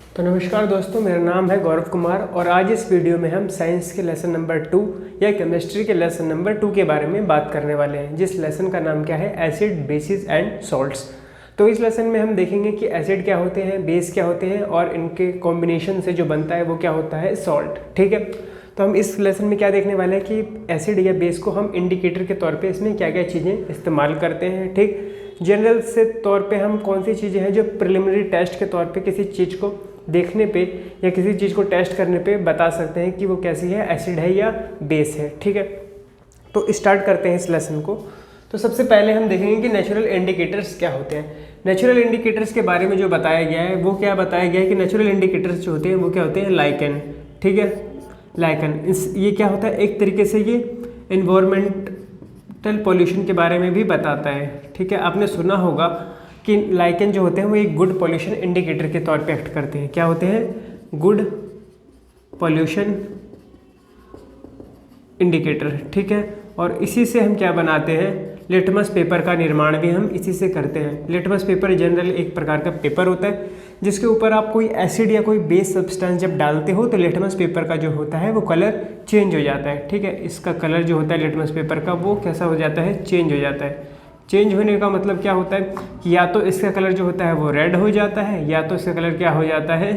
तो नमस्कार दोस्तों, मेरा नाम है गौरव कुमार और आज इस वीडियो में हम साइंस के लेसन नंबर 2 या केमिस्ट्री के लेसन नंबर 2 के बारे में बात करने वाले हैं, जिस लेसन का नाम क्या है, एसिड, बेसिस एंड सॉल्ट्स। तो इस लेसन में हम देखेंगे कि एसिड क्या होते हैं, बेस क्या होते हैं और इनके कॉम्बिनेशन से जो बनता है वो क्या होता है, सॉल्ट। ठीक है, तो हम इस लेसन में क्या देखने वाले हैं कि एसिड या बेस को हम इंडिकेटर के तौर पे इसमें क्या क्या चीज़ें इस्तेमाल करते हैं। ठीक, जनरल से तौर पे हम कौन सी चीज़ें हैं जो प्रिलिमिनरी टेस्ट के तौर पे किसी चीज़ को देखने पे या किसी चीज़ को टेस्ट करने पे बता सकते हैं कि वो कैसी है, एसिड है या बेस है। ठीक है, तो स्टार्ट करते हैं इस लेसन को। तो सबसे पहले हम देखेंगे कि नेचुरल इंडिकेटर्स क्या होते हैं। नेचुरल इंडिकेटर्स के बारे में जो बताया गया है वो क्या बताया गया है कि नेचुरल इंडिकेटर्स जो होते हैं वो क्या होते हैं, लाइकेन। ठीक है, लाइकेन ये क्या होता है, एक तरीके से ये इन्वायरमेंटल पॉल्यूशन के बारे में भी बताता है। ठीक है, आपने सुना होगा कि लाइकेन जो होते हैं वो एक गुड पॉल्यूशन इंडिकेटर के तौर पे एक्ट करते हैं। क्या होते हैं, गुड पॉल्यूशन इंडिकेटर। ठीक है, और इसी से हम क्या बनाते हैं, लिटमस पेपर का निर्माण भी हम इसी से करते हैं। लिटमस पेपर जनरल एक प्रकार का पेपर होता है जिसके ऊपर आप कोई एसिड या कोई बेस सब्सटेंस जब डालते हो तो लिटमस पेपर का जो होता है वो कलर चेंज हो जाता है। ठीक है, इसका कलर जो होता है लिटमस पेपर का वो कैसा हो जाता है, चेंज हो जाता है। चेंज होने का मतलब क्या होता है कि या तो इसका कलर जो होता है वो रेड हो जाता है या तो इसका कलर क्या हो जाता है,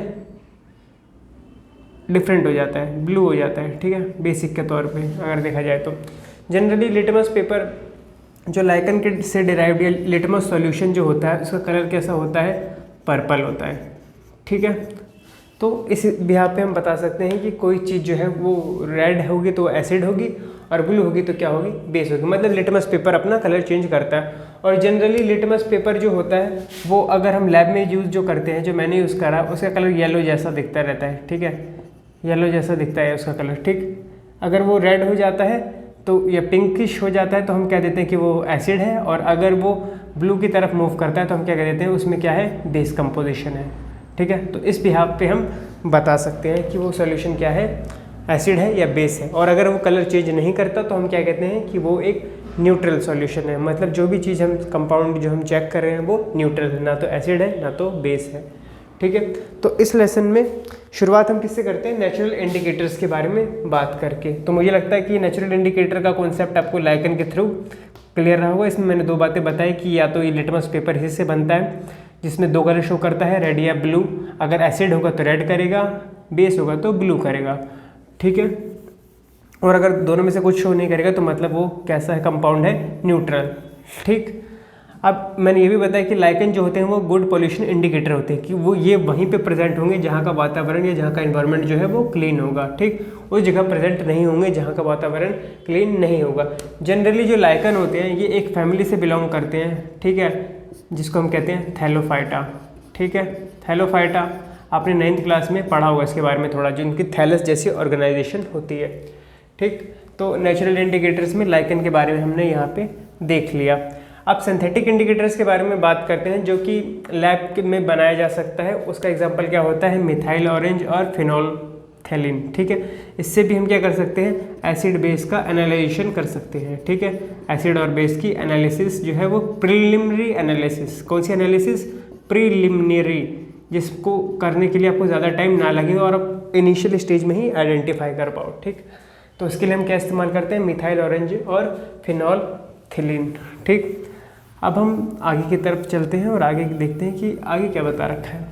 डिफरेंट हो जाता है, ब्लू हो जाता है। ठीक है, बेसिक के तौर पे अगर देखा जाए तो जनरली लिटमस पेपर जो लाइकन के से डिराइव्ड या लिटमस सॉल्यूशन जो होता है उसका कलर कैसा होता है, पर्पल होता है। ठीक है, तो इस बिहार पे हम बता सकते हैं कि कोई चीज़ जो है वो रेड होगी तो एसिड होगी और ब्लू होगी तो क्या होगी, बेस होगी। मतलब लिटमस पेपर अपना कलर चेंज करता है। और जनरली लिटमस पेपर जो होता है वो अगर हम लैब में यूज़ जो करते हैं, जो मैंने यूज़ करा, उसका कलर येलो जैसा दिखता रहता है। ठीक है, येलो जैसा दिखता है उसका कलर। ठीक, अगर वो रेड हो जाता है तो या पिंकिश हो जाता है तो हम कह देते हैं कि वो एसिड है, और अगर वो ब्लू की तरफ मूव करता है तो हम क्या कह देते हैं, उसमें क्या है, बेस कंपोजिशन है। ठीक है, तो इस बिहाफ पे हम बता सकते हैं कि वो सॉल्यूशन क्या है, एसिड है या बेस है। और अगर वो कलर चेंज नहीं करता तो हम क्या कहते हैं कि वो एक न्यूट्रल सॉल्यूशन है। मतलब जो भी चीज़ हम कंपाउंड जो हम चेक कर रहे हैं वो न्यूट्रल है, ना तो एसिड है ना तो बेस है। ठीक है, तो इस लेसन में शुरुआत हम किससे करते हैं, नेचुरल इंडिकेटर्स के बारे में बात करके। तो मुझे लगता है कि नेचुरल इंडिकेटर का कॉन्सेप्ट आपको लाइकन के थ्रू क्लियर रहा होगा। इसमें मैंने दो बातें बताई कि या तो ये लिटमस पेपर इसी से बनता है जिसमें दो कलर शो करता है, रेड या ब्लू। अगर एसिड होगा तो रेड करेगा, बेस होगा तो ब्लू करेगा। ठीक है, और अगर दोनों में से कुछ शो नहीं करेगा तो मतलब वो कैसा है, कंपाउंड है, न्यूट्रल। ठीक, अब मैंने ये भी बताया कि लाइकेन जो होते हैं वो गुड पॉल्यूशन इंडिकेटर होते हैं कि वो ये वहीं पे प्रेजेंट होंगे जहाँ का वातावरण या जहाँ का एनवायरनमेंट जो है वो क्लीन होगा। ठीक, उस जगह प्रेजेंट नहीं होंगे जहाँ का वातावरण क्लीन नहीं होगा। जनरली जो लाइकेन होते हैं ये एक फैमिली से बिलोंग करते हैं। ठीक है, जिसको हम कहते हैं थैलोफाइटा। ठीक है, थैलोफाइटा आपने 9th क्लास में पढ़ा होगा इसके बारे में थोड़ा, जो इनकी थैलस जैसी ऑर्गेनाइजेशन होती है। ठीक, तो नेचुरल इंडिकेटर्स में लाइकेन के बारे में हमने यहाँ पे देख लिया। अब सिंथेटिक इंडिकेटर्स के बारे में बात करते हैं जो कि लैब में बनाया जा सकता है। उसका एग्जांपल क्या होता है, मिथाइल ऑरेंज और फिनोल्फथैलीन। ठीक है, इससे भी हम क्या कर सकते हैं, एसिड बेस का एनालाइजेशन कर सकते हैं। ठीक है, एसिड और बेस की एनालिसिस जो है वो प्रीलिमिनरी एनालिसिस, कौन सी एनालिसिस, प्रीलिमिनरी, जिसको करने के लिए आपको ज़्यादा टाइम ना लगे और आप इनिशियल स्टेज में ही आइडेंटिफाई कर पाओ। ठीक, तो इसके लिए हम क्या इस्तेमाल करते हैं, मिथाइल ऑरेंज और फिनोल्फथैलीन। ठीक, अब हम आगे की तरफ चलते हैं और आगे देखते हैं कि आगे क्या बता रखा है।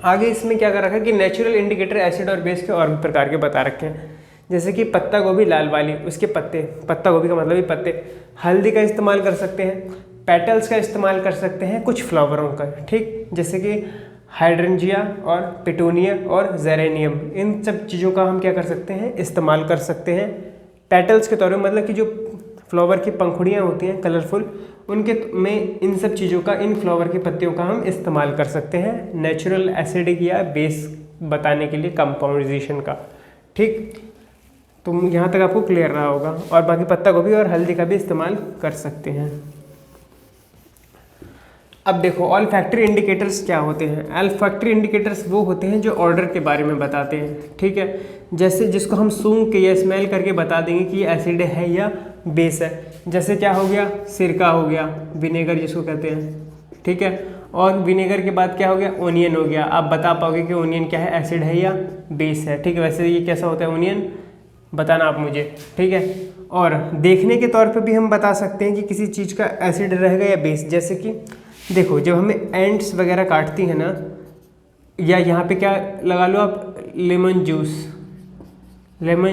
आगे इसमें क्या कर रखा है कि नेचुरल इंडिकेटर एसिड और बेस के और भी प्रकार के बता रखे हैं, जैसे कि पत्ता गोभी लाल वाली, उसके पत्ते, पत्ता गोभी का मतलब ही पत्ते। हल्दी का इस्तेमाल कर सकते हैं, पेटल्स का इस्तेमाल कर सकते हैं, कुछ फ्लावरों का। ठीक, जैसे कि हाइड्रेंजिया और पिटूनिया और जेरेनियम, इन सब चीज़ों का हम क्या कर सकते हैं, इस्तेमाल कर सकते हैं पेटल्स के तौर पर। मतलब कि जो फ्लावर की पंखुड़ियाँ होती हैं कलरफुल, उनके में इन सब चीज़ों का, इन फ्लावर की पत्तियों का हम इस्तेमाल कर सकते हैं नेचुरल एसिडिक या बेस बताने के लिए, कंपाउंडाइजेशन का। ठीक, तो यहाँ तक आपको क्लियर रहा होगा। और बाकी पत्ता गोभी और हल्दी का भी इस्तेमाल कर सकते हैं। अब देखो ऑल फैक्ट्री इंडिकेटर्स क्या होते हैं। ऑल फैक्ट्री इंडिकेटर्स वो होते हैं जो ऑर्डर के बारे में बताते हैं। ठीक है, जैसे जिसको हम सूंघ के या स्मेल करके बता देंगे कि ये एसिड है या बेस है। जैसे क्या हो गया, सिरका हो गया, विनेगर जिसको कहते हैं। ठीक है, और विनेगर के बाद क्या हो गया, ओनियन हो गया। आप बता पाओगे कि ओनियन क्या है, एसिड है या बेस है, ठीक है। वैसे ये कैसा होता है ओनियन, बताना आप मुझे, ठीक है। और देखने के तौर पे भी हम बता सकते हैं कि किसी चीज़ का एसिड रहेगा या बेस। जैसे कि देखो जब हमें एंट्स वगैरह काटती है ना, या यहाँ पे क्या लगा लो आप, लेमन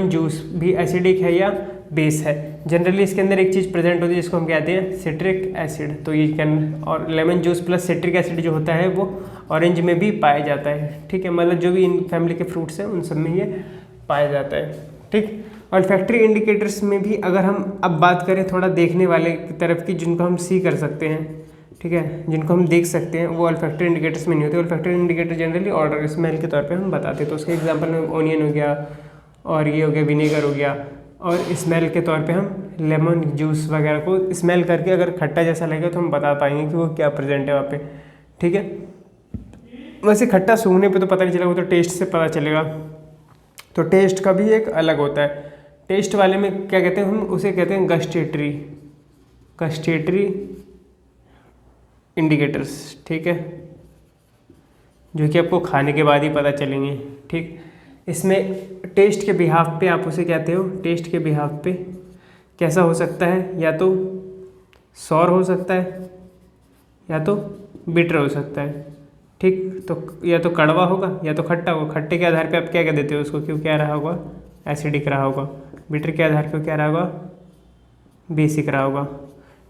जूस भी एसिडिक है या बेस है। जनरली इसके अंदर एक चीज़ प्रेजेंट होती है जिसको हम कहते हैं सिट्रिक एसिड। तो ये कैन, और lemon juice plus citric acid जो होता है वो ऑरेंज में भी पाया जाता है, ठीक है। मतलब जो भी इन फैमिली के फ्रूट्स हैं उन सब में ये पाया जाता है, ठीक। ऑल्फैक्टरी इंडिकेटर्स में भी अगर हम अब बात करें थोड़ा देखने वाले की तरफ की, जिनको हम सी कर सकते हैं, ठीक है, जिनको हम देख सकते हैं, वो ऑल्फैक्टरी इंडिकेटर्स में नहीं होते। Olfactory indicator generally order smell के तौर पे हम बताते हैं। तो उसके एग्जांपल में ओनियन हो गया, और ये हो गया विनेगर हो गया, और स्मेल के तौर पे हम लेमन जूस वगैरह को स्मेल करके अगर खट्टा जैसा लगेगा तो हम बता पाएंगे कि वो क्या प्रेजेंट है वहाँ पे, ठीक है। वैसे खट्टा सूंघने पे तो पता नहीं चलेगा, वो तो टेस्ट से पता चलेगा। तो टेस्ट का भी एक अलग होता है। टेस्ट वाले में क्या कहते हैं, हम उसे कहते हैं गस्टेटरी इंडिकेटर्स, ठीक है, जो कि आपको खाने के बाद ही पता चलेंगे, ठीक। इसमें टेस्ट के बिहाफ पे आप उसे कहते हो, टेस्ट के बिहाफ पे कैसा हो सकता है, या तो सॉर हो सकता है या तो बिटर हो सकता है, ठीक। तो या तो कड़वा होगा या तो खट्टा होगा। खट्टे के आधार पे आप क्या कह देते हो उसको, क्यों क्या रहा होगा, एसिडिक रहा होगा। बिटर के आधार पे क्या रहा होगा, बेसिक रहा होगा,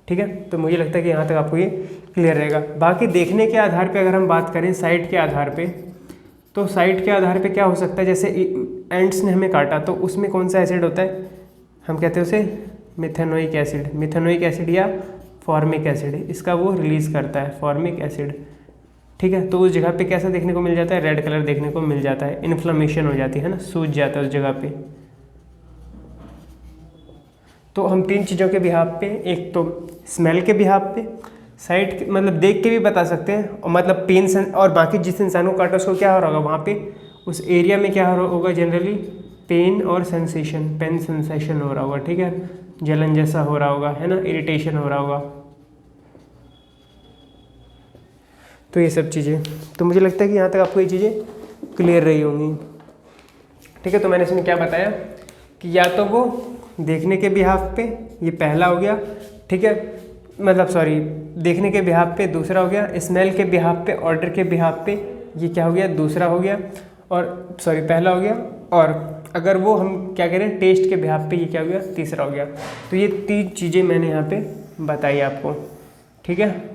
ठीक है। तो मुझे लगता है कि यहाँ तक आपको ये क्लियर रहेगा। बाकी देखने के आधार पे अगर हम बात करें साइट के आधार पे, तो साइट के आधार पे क्या हो सकता है, जैसे एंट्स ने हमें काटा तो उसमें कौन सा एसिड होता है, हम कहते हैं उसे मिथेनोइक एसिड। मिथेनोइक एसिड या फॉर्मिक एसिड, इसका वो रिलीज़ करता है फॉर्मिक एसिड, ठीक है। तो उस जगह पे कैसा देखने को मिल जाता है, रेड कलर देखने को मिल जाता है, इन्फ्लेमेशन हो जाती है ना, सूज जाता है उस जगह पे। तो हम तीन चीज़ों के बिहाफ पे, एक तो स्मेल के बिहाफ पे, साइट मतलब देख के भी बता सकते हैं, और मतलब पेन और बाकी जिस इंसान को काटा उसको क्या हो रहा होगा वहाँ पे उस एरिया में क्या हो रहा होगा, जनरली पेन और सेंसेशन, पेन सेंसेशन हो रहा होगा, ठीक है, जलन जैसा हो रहा होगा, है ना, इरिटेशन हो रहा होगा। तो ये सब चीज़ें, तो मुझे लगता है कि यहाँ तक आपको ये चीज़ें क्लियर रही होंगी, ठीक है। तो मैंने इसमें क्या बताया कि या तो वो देखने के बिहाफ पे, ये पहला हो गया, ठीक है, मतलब सॉरी देखने के बिहाफ पे दूसरा हो गया, स्मेल के बिहाफ पे, ऑर्डर के बिहाफ पे ये क्या हो गया, दूसरा हो गया, और सॉरी पहला हो गया। और अगर वो हम क्या करें टेस्ट के बिहाफ पे, ये क्या हो गया, तीसरा हो गया। तो ये तीन चीज़ें मैंने यहाँ पे बताई आपको, ठीक है।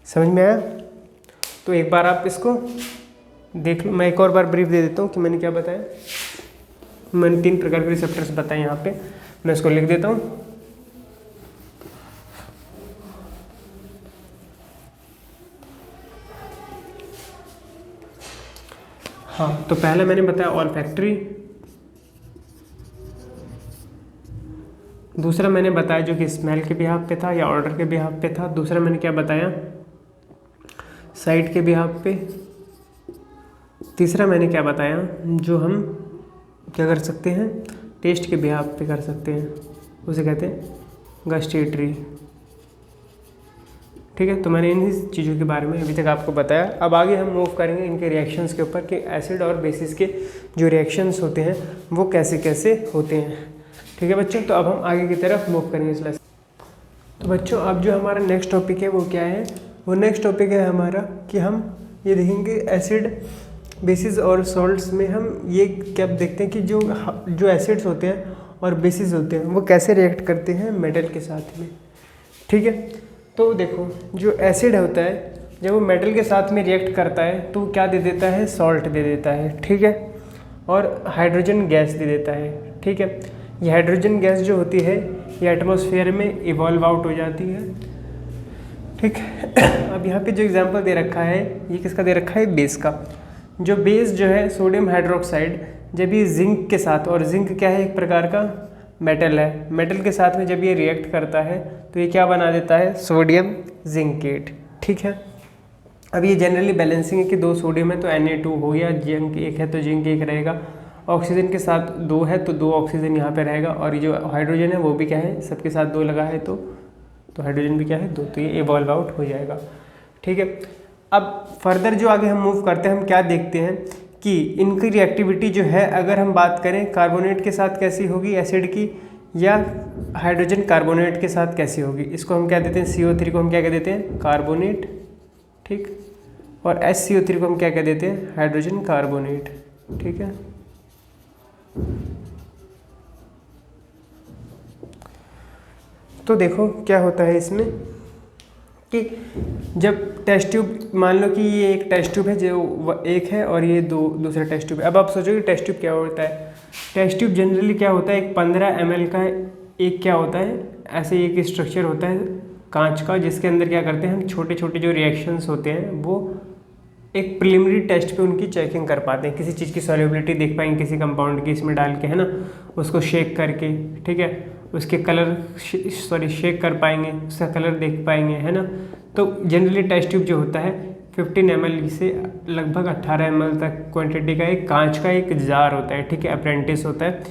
समझ में आया? तो एक बार आप इसको देख लो, मैं एक और बार ब्रीफ दे देता हूँ कि मैंने क्या बताया। मैंने 3 प्रकार के रिसेप्टर्स बताए यहाँ पे, मैं इसको लिख देता हूँ। हाँ, तो पहले मैंने बताया ऑल्फैक्टरी, दूसरा मैंने बताया जो कि स्मेल के बिहाफ पे था या ऑर्डर के बिहाफ पे था, दूसरा मैंने क्या बताया, साइट के बिहाफ पे, तीसरा मैंने क्या बताया जो हम क्या कर सकते हैं, टेस्ट के बिहाफ पे कर सकते हैं, उसे कहते हैं गस्टेटरी, ठीक है। तो मैंने इन चीज़ों के बारे में अभी तक आपको बताया। अब आगे हम मूव करेंगे इनके रिएक्शंस के ऊपर कि एसिड और बेसिस के जो रिएक्शंस होते हैं वो कैसे कैसे होते हैं, ठीक है बच्चों। तो अब हम आगे की तरफ मूव करेंगे इस लेसन। तो बच्चों अब जो हमारा नेक्स्ट टॉपिक है वो क्या है, वो नेक्स्ट टॉपिक है हमारा कि हम ये देखेंगे एसिड बेसिस और सॉल्ट्स में हम ये क्या देखते हैं कि जो एसिड्स होते हैं और बेसिस होते हैं वो कैसे रिएक्ट करते हैं मेटल के साथ में, ठीक है। तो देखो जो एसिड होता है जब वो मेटल के साथ में रिएक्ट करता है तो वो क्या दे देता है, सॉल्ट दे देता है, ठीक है, और हाइड्रोजन गैस दे देता है, ठीक है। ये हाइड्रोजन गैस जो होती है ये एटमॉस्फेयर में इवॉल्व आउट हो जाती है, ठीक। अब यहाँ पे जो एग्जांपल दे रखा है ये किसका दे रखा है, बेस का। जो बेस जो है सोडियम हाइड्रोक्साइड, जब ये जिंक के साथ, और जिंक क्या है, एक प्रकार का मेटल है, मेटल के साथ में जब ये रिएक्ट करता है तो ये क्या बना देता है, सोडियम जिंकेट, ठीक है। अब ये जनरली बैलेंसिंग है कि 2 सोडियम है तो Na2 हो गया, जिंक 1 है तो जिंक 1 रहेगा, ऑक्सीजन के साथ 2 है तो 2 ऑक्सीजन यहाँ पे रहेगा, और ये जो हाइड्रोजन है वो भी क्या है, सबके साथ 2 लगा है तो हाइड्रोजन भी क्या है 2, तो ये इवॉल्व आउट हो जाएगा। ठीक है, अब फर्दर जो आगे हम मूव करते हैं, हम क्या देखते हैं कि इनकी रिएक्टिविटी जो है, अगर हम बात करें कार्बोनेट के साथ कैसी होगी एसिड की, या हाइड्रोजन कार्बोनेट के साथ कैसी होगी। इसको हम क्या देते हैं, CO3 को हम क्या कह देते हैं, कार्बोनेट। ठीक, और HCO3 को हम क्या कह देते हैं, हाइड्रोजन कार्बोनेट। ठीक है, तो देखो क्या होता है इसमें कि जब टेस्ट ट्यूब, मान लो कि ये एक टेस्ट ट्यूब है जो एक है और ये दूसरा टेस्ट ट्यूब है। अब आप सोचोगे टेस्ट ट्यूब क्या होता है। टेस्ट ट्यूब जनरली क्या होता है, एक 15 ml का एक क्या होता है, ऐसे एक स्ट्रक्चर होता है कांच का, जिसके अंदर क्या करते हैं हम छोटे छोटे जो रिएक्शंस होते हैं वो एक प्रिलिमिनरी टेस्ट पे उनकी चेकिंग कर पाते हैं। किसी चीज़ की सॉल्युबिलिटी देख पाएंगे किसी कंपाउंड की इसमें डाल के, है ना, उसको शेक करके, ठीक है, उसके कलर शेक कर पाएंगे, उसका कलर देख पाएंगे, है ना। तो जनरली टेस्ट ट्यूब जो होता है 15 ml से लगभग 18 ml तक क्वांटिटी का एक कांच का एक जार होता है, ठीक है, अप्रेंटिस होता है,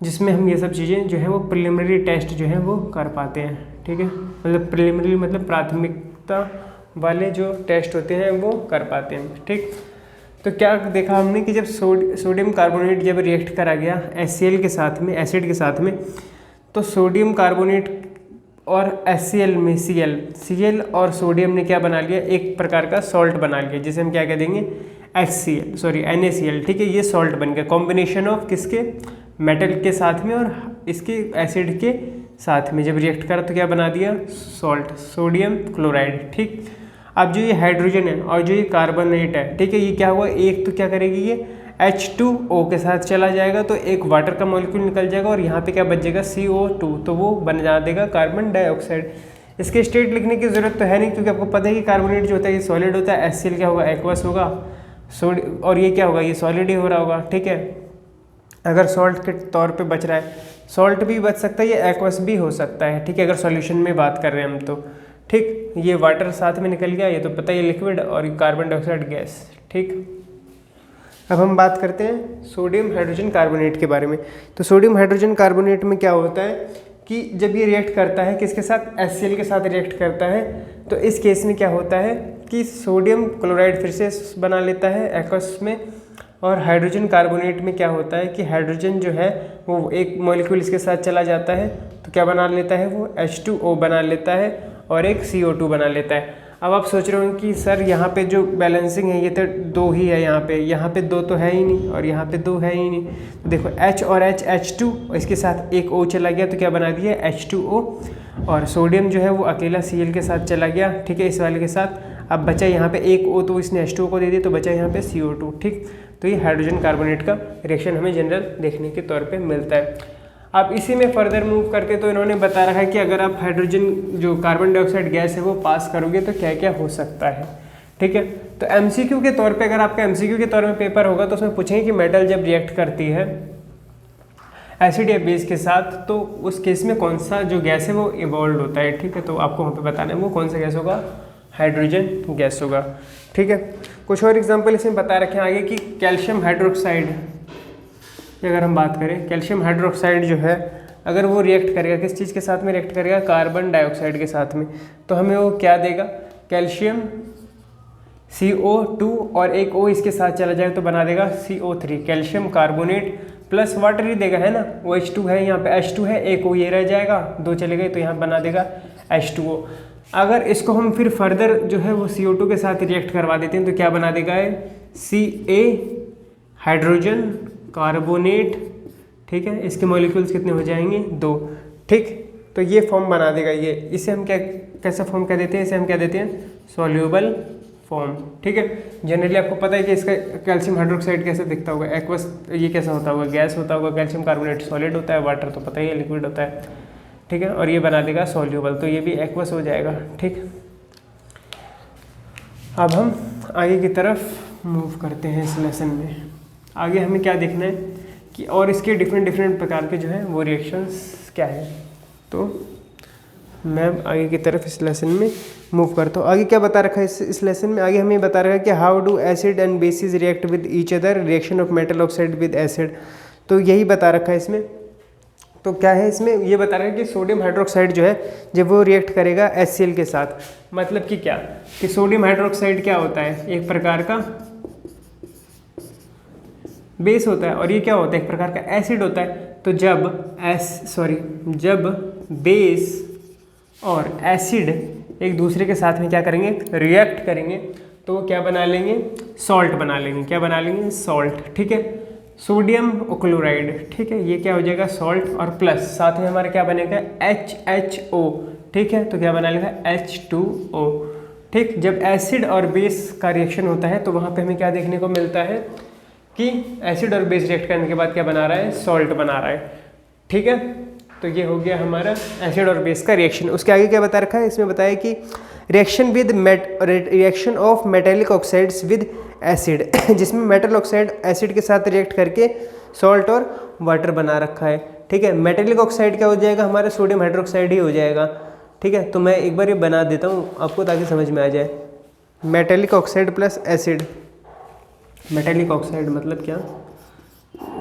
जिसमें हम ये सब चीज़ें जो है वो प्रिलिमिनरी टेस्ट जो है वो कर पाते हैं। ठीक है, मतलब प्रिलिमिनरी मतलब प्राथमिकता वाले जो टेस्ट होते हैं वो कर पाते हैं। ठीक, तो क्या देखा हमने कि जब सोडियम कार्बोनेट जब रिएक्ट करा गया HCl के साथ में, एसिड के साथ में, तो सोडियम कार्बोनेट और HCl में Cl और सोडियम ने क्या बना लिया, एक प्रकार का सॉल्ट बना लिया, जिसे हम क्या कह देंगे NaCl। ठीक है, ये सॉल्ट बन गया, कॉम्बिनेशन ऑफ किसके, मेटल के साथ में और इसके एसिड के साथ में जब रिएक्ट करा तो क्या बना दिया, सॉल्ट, सोडियम क्लोराइड। ठीक, अब जो ये हाइड्रोजन है और जो ये कार्बोनेट है, ठीक है, ये क्या हुआ, एक तो क्या करेगी ये H2O के साथ चला जाएगा तो एक वाटर का मॉलिक्यूल निकल जाएगा और यहाँ पे क्या बच जाएगा CO2, तो वो बना देगा कार्बन डाइऑक्साइड। इसके स्टेट लिखने की जरूरत तो है नहीं, क्योंकि आपको पता है कि कार्बोनेट जो होता है ये सॉलिड होता है, HCl क्या होगा, एक्वस होगा, और ये क्या होगा, ये सॉलिड ही हो रहा होगा। ठीक है, अगर सॉल्ट के तौर पे बच रहा है, सॉल्ट भी बच सकता है, ये एक्वस भी हो सकता है। ठीक है, अगर सॉल्यूशन में बात कर रहे हैं हम तो। ठीक, ये वाटर साथ में निकल गया, ये तो पता है ये लिक्विड, और ये कार्बन डाइऑक्साइड गैस। ठीक, अब हम बात करते हैं सोडियम हाइड्रोजन कार्बोनेट के बारे में। तो सोडियम हाइड्रोजन कार्बोनेट में क्या होता है कि जब ये रिएक्ट करता है किसके साथ, HCl के साथ रिएक्ट करता है, तो इस केस में क्या होता है कि सोडियम क्लोराइड फिर से बना लेता है एक्वस में, और हाइड्रोजन कार्बोनेट में क्या होता है कि हाइड्रोजन जो है वो एक मॉलिक्यूल इसके साथ चला जाता है तो क्या बना लेता है, वो H2O बना लेता है और एक CO2 बना लेता है। अब आप सोच रहे हो कि सर यहाँ पे जो बैलेंसिंग है ये तो 2 ही है, यहाँ पे 2 तो है ही नहीं और यहाँ पे 2 है ही नहीं। तो देखो H और H2 और इसके साथ एक O चला गया तो क्या बना दिया, H2O, और सोडियम जो है वो अकेला Cl के साथ चला गया। ठीक है, इस वाले के साथ अब बचा यहाँ पे एक O, तो इसने H2O को दे दिया तो बचा यहाँ पे CO2। ठीक, तो ये हाइड्रोजन कार्बोनेट का रिएक्शन हमें जनरल देखने के तौर पे मिलता है। अब इसी में फर्दर मूव करके तो इन्होंने बता रखा है कि अगर आप हाइड्रोजन जो कार्बन डाइऑक्साइड गैस है वो पास करोगे तो क्या क्या हो सकता है। ठीक है, तो MCQ के तौर पे, अगर आपका MCQ के तौर में पेपर होगा तो उसमें पूछेंगे कि मेटल जब रिएक्ट करती है एसिड या बेस के साथ तो उस केस में कौन सा जो गैस है वो इवॉल्व होता है। ठीक है, तो आपको वहाँ पे बताना है वो कौन सा गैस होगा, हाइड्रोजन गैस होगा। ठीक है, कुछ और एग्जाम्पल इसमें बता रखे हैं आगे कि कैल्शियम हाइड्रोक्साइड की अगर हम बात करें, कैल्शियम हाइड्रोक्साइड जो है अगर वो रिएक्ट करेगा किस चीज़ के साथ में रिएक्ट करेगा, कार्बन डाइऑक्साइड के साथ में, तो हमें वो क्या देगा, कैल्शियम CO2 और एक O इसके साथ चला जाएगा तो बना देगा CO3, calcium carbonate plus water ही देगा, है ना, वो H2 है, यहाँ पे H2 है, एक O ये रह जाएगा, 2 चले गए तो यहाँ बना देगा H2O। अगर इसको हम फिर फर्दर जो है वो CO2 के साथ रिएक्ट करवा देते हैं तो क्या बना देगा है, Ca हाइड्रोजन कार्बोनेट। ठीक है, इसके मॉलिक्यूल्स कितने हो जाएंगे, 2। ठीक, तो ये फॉर्म बना देगा ये, इसे हम क्या कैसा फॉर्म कह देते हैं, इसे हम क्या देते हैं, सॉल्यूबल फॉर्म। ठीक है, जनरली आपको पता है कि इसका कैल्शियम हाइड्रोक्साइड कैसे दिखता होगा, एक्वस, ये कैसा होता होगा, गैस होता होगा, कैल्शियम कार्बोनेट सॉलिड होता है, वाटर तो पता ही है लिक्विड होता है। ठीक है, और ये बना देगा सॉल्यूबल, तो ये भी एक्वस हो जाएगा। ठीक, अब हम आगे की तरफ मूव करते हैं इस लेसन में। आगे हमें क्या देखना है कि और इसके डिफरेंट प्रकार के जो है वो रिएक्शंस क्या है। तो मैं आगे की तरफ इस लेसन में मूव करता हूँ। आगे क्या बता रखा है इस लेसन में? आगे हमें बता रखा है कि how do acid and bases react with each other, reaction of metal oxide with acid. तो यही बता रखा है इसमें। तो क्या है इसमें? ये बता रहा है कि सोडियम हाइड्रोक्साइड जो है जब वो रिएक्ट करेगा HCl के साथ, मतलब कि क्या कि सोडियम हाइड्रोक्साइड क्या होता है? एक प्रकार का बेस होता है, और ये क्या होता है? एक प्रकार का एसिड होता है। तो जब बेस और एसिड एक दूसरे के साथ में क्या करेंगे? रिएक्ट करेंगे, तो वो क्या बना लेंगे? सॉल्ट बना लेंगे। क्या बना लेंगे? सॉल्ट। ठीक है, सोडियम क्लोराइड। ठीक है, ये क्या हो जाएगा? सॉल्ट, और प्लस साथ में हमारा क्या बनेगा? HHO। ठीक है, तो क्या बना लेगा? H2O। ठीक, जब एसिड और बेस का रिएक्शन होता है तो वहाँ पे हमें क्या देखने को मिलता है कि एसिड और बेस रिएक्ट करने के बाद क्या बना रहा है? सॉल्ट बना रहा है। ठीक है, तो ये हो गया हमारा एसिड और बेस का रिएक्शन। उसके आगे क्या बता रखा है? इसमें बताया कि reaction of metallic oxides with acid, जिसमें मेटल ऑक्साइड एसिड के साथ रिएक्ट करके सॉल्ट और वाटर बना रखा है। ठीक है, मेटेलिक ऑक्साइड क्या हो जाएगा? हमारा सोडियम हाइड्रोक्साइड ही हो जाएगा। ठीक है, तो मैं एक बार ये बना देता हूँ आपको ताकि समझ में आ जाए। Metallic oxide plus acid, metallic oxide मतलब क्या?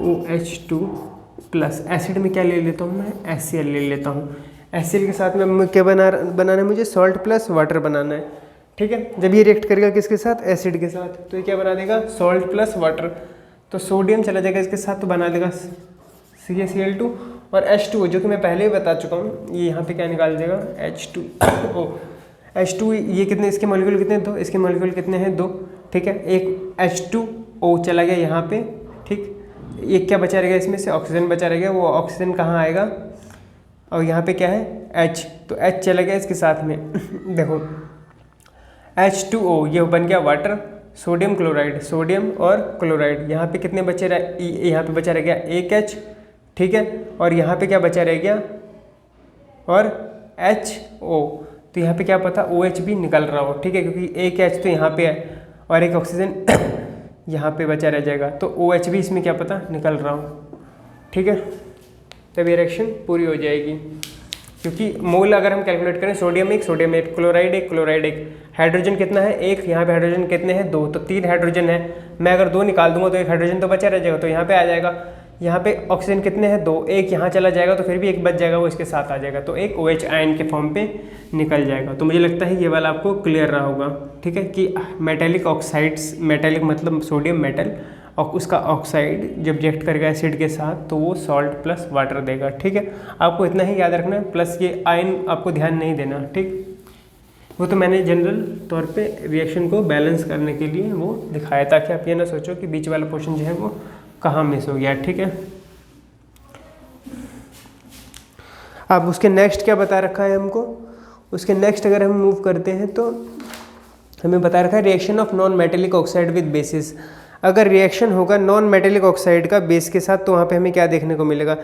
OH2 प्लस एसिड में क्या ले लेता हूँ मैं? HCl ले लेता हूँ। HCl के साथ में क्या बनाना है मुझे? सॉल्ट प्लस वाटर बनाना है। ठीक है, जब ये रिएक्ट करेगा किसके साथ? एसिड के साथ, तो ये क्या बना देगा? Salt plus water. तो सोडियम चला जाएगा इसके साथ, तो बना देगा CaCl2 और H2O, जो कि मैं पहले ही बता चुका हूँ। ये यहाँ पे क्या निकाल देगा? H2O। H2 ये कितने, इसके मॉलिक्यूल कितने? 2। इसके मॉलिक्यूल कितने हैं? 2। ठीक है, एक H2O चला गया यहाँ पे। ठीक, एक क्या बचा रहेगा इसमें से? ऑक्सीजन बचा रहेगा। वो ऑक्सीजन कहाँ आएगा? और यहाँ पे क्या है? H, तो H चला गया इसके साथ में। देखो H2O ये बन गया वाटर, सोडियम क्लोराइड, सोडियम और क्लोराइड। यहाँ पे कितने बचे यहाँ पे बचा रह गया एक H। ठीक है, और यहाँ पे क्या बचा रह गया? और HO। तो यहाँ पे क्या पता OH भी निकल रहा हो। ठीक है, क्योंकि एक H तो यहाँ पे है और एक ऑक्सीजन यहाँ पे बचा रह जाएगा, तो OH भी इसमें क्या पता निकल रहा हो। ठीक है, तब ये रिएक्शन पूरी हो जाएगी। क्योंकि मोल अगर हम कैलकुलेट करें, सोडियम एक, क्लोराइड एक, हाइड्रोजन कितना है? एक। यहाँ पे हाइड्रोजन कितने हैं? 2, तो 3 हाइड्रोजन है। मैं अगर 2 निकाल दूंगा तो एक हाइड्रोजन तो बचा रह जाएगा, तो यहाँ पे आ जाएगा। यहाँ पे ऑक्सीजन कितने हैं? 2, एक यहाँ चला जाएगा तो फिर भी एक बच जाएगा, वो इसके साथ आ जाएगा, तो एक OH आयन के फॉर्म पे निकल जाएगा। तो मुझे लगता है ये वाला आपको क्लियर रहा होगा। ठीक है, कि मेटेलिक ऑक्साइड्स, मेटेलिक मतलब सोडियम मेटल, और उसका ऑक्साइड जब रिएक्ट करेगा एसिड के साथ तो वो सॉल्ट प्लस वाटर देगा। ठीक है, आपको इतना ही याद रखना है, प्लस ये आयन आपको ध्यान नहीं देना। ठीक, वो तो मैंने जनरल तौर पे रिएक्शन को बैलेंस करने के लिए वो दिखाया, ताकि आप ये ना सोचो कि बीच वाला पोर्शन जो है वो कहाँ मिस हो गया। ठीक है, अब उसके नेक्स्ट क्या बता रखा है हमको? उसके नेक्स्ट अगर हम मूव करते हैं तो हमें बता रखा है reaction of non metallic oxide with basis. अगर रिएक्शन होगा नॉन मेटेलिक ऑक्साइड का बेस के साथ तो वहाँ पे हमें क्या देखने को मिलेगा?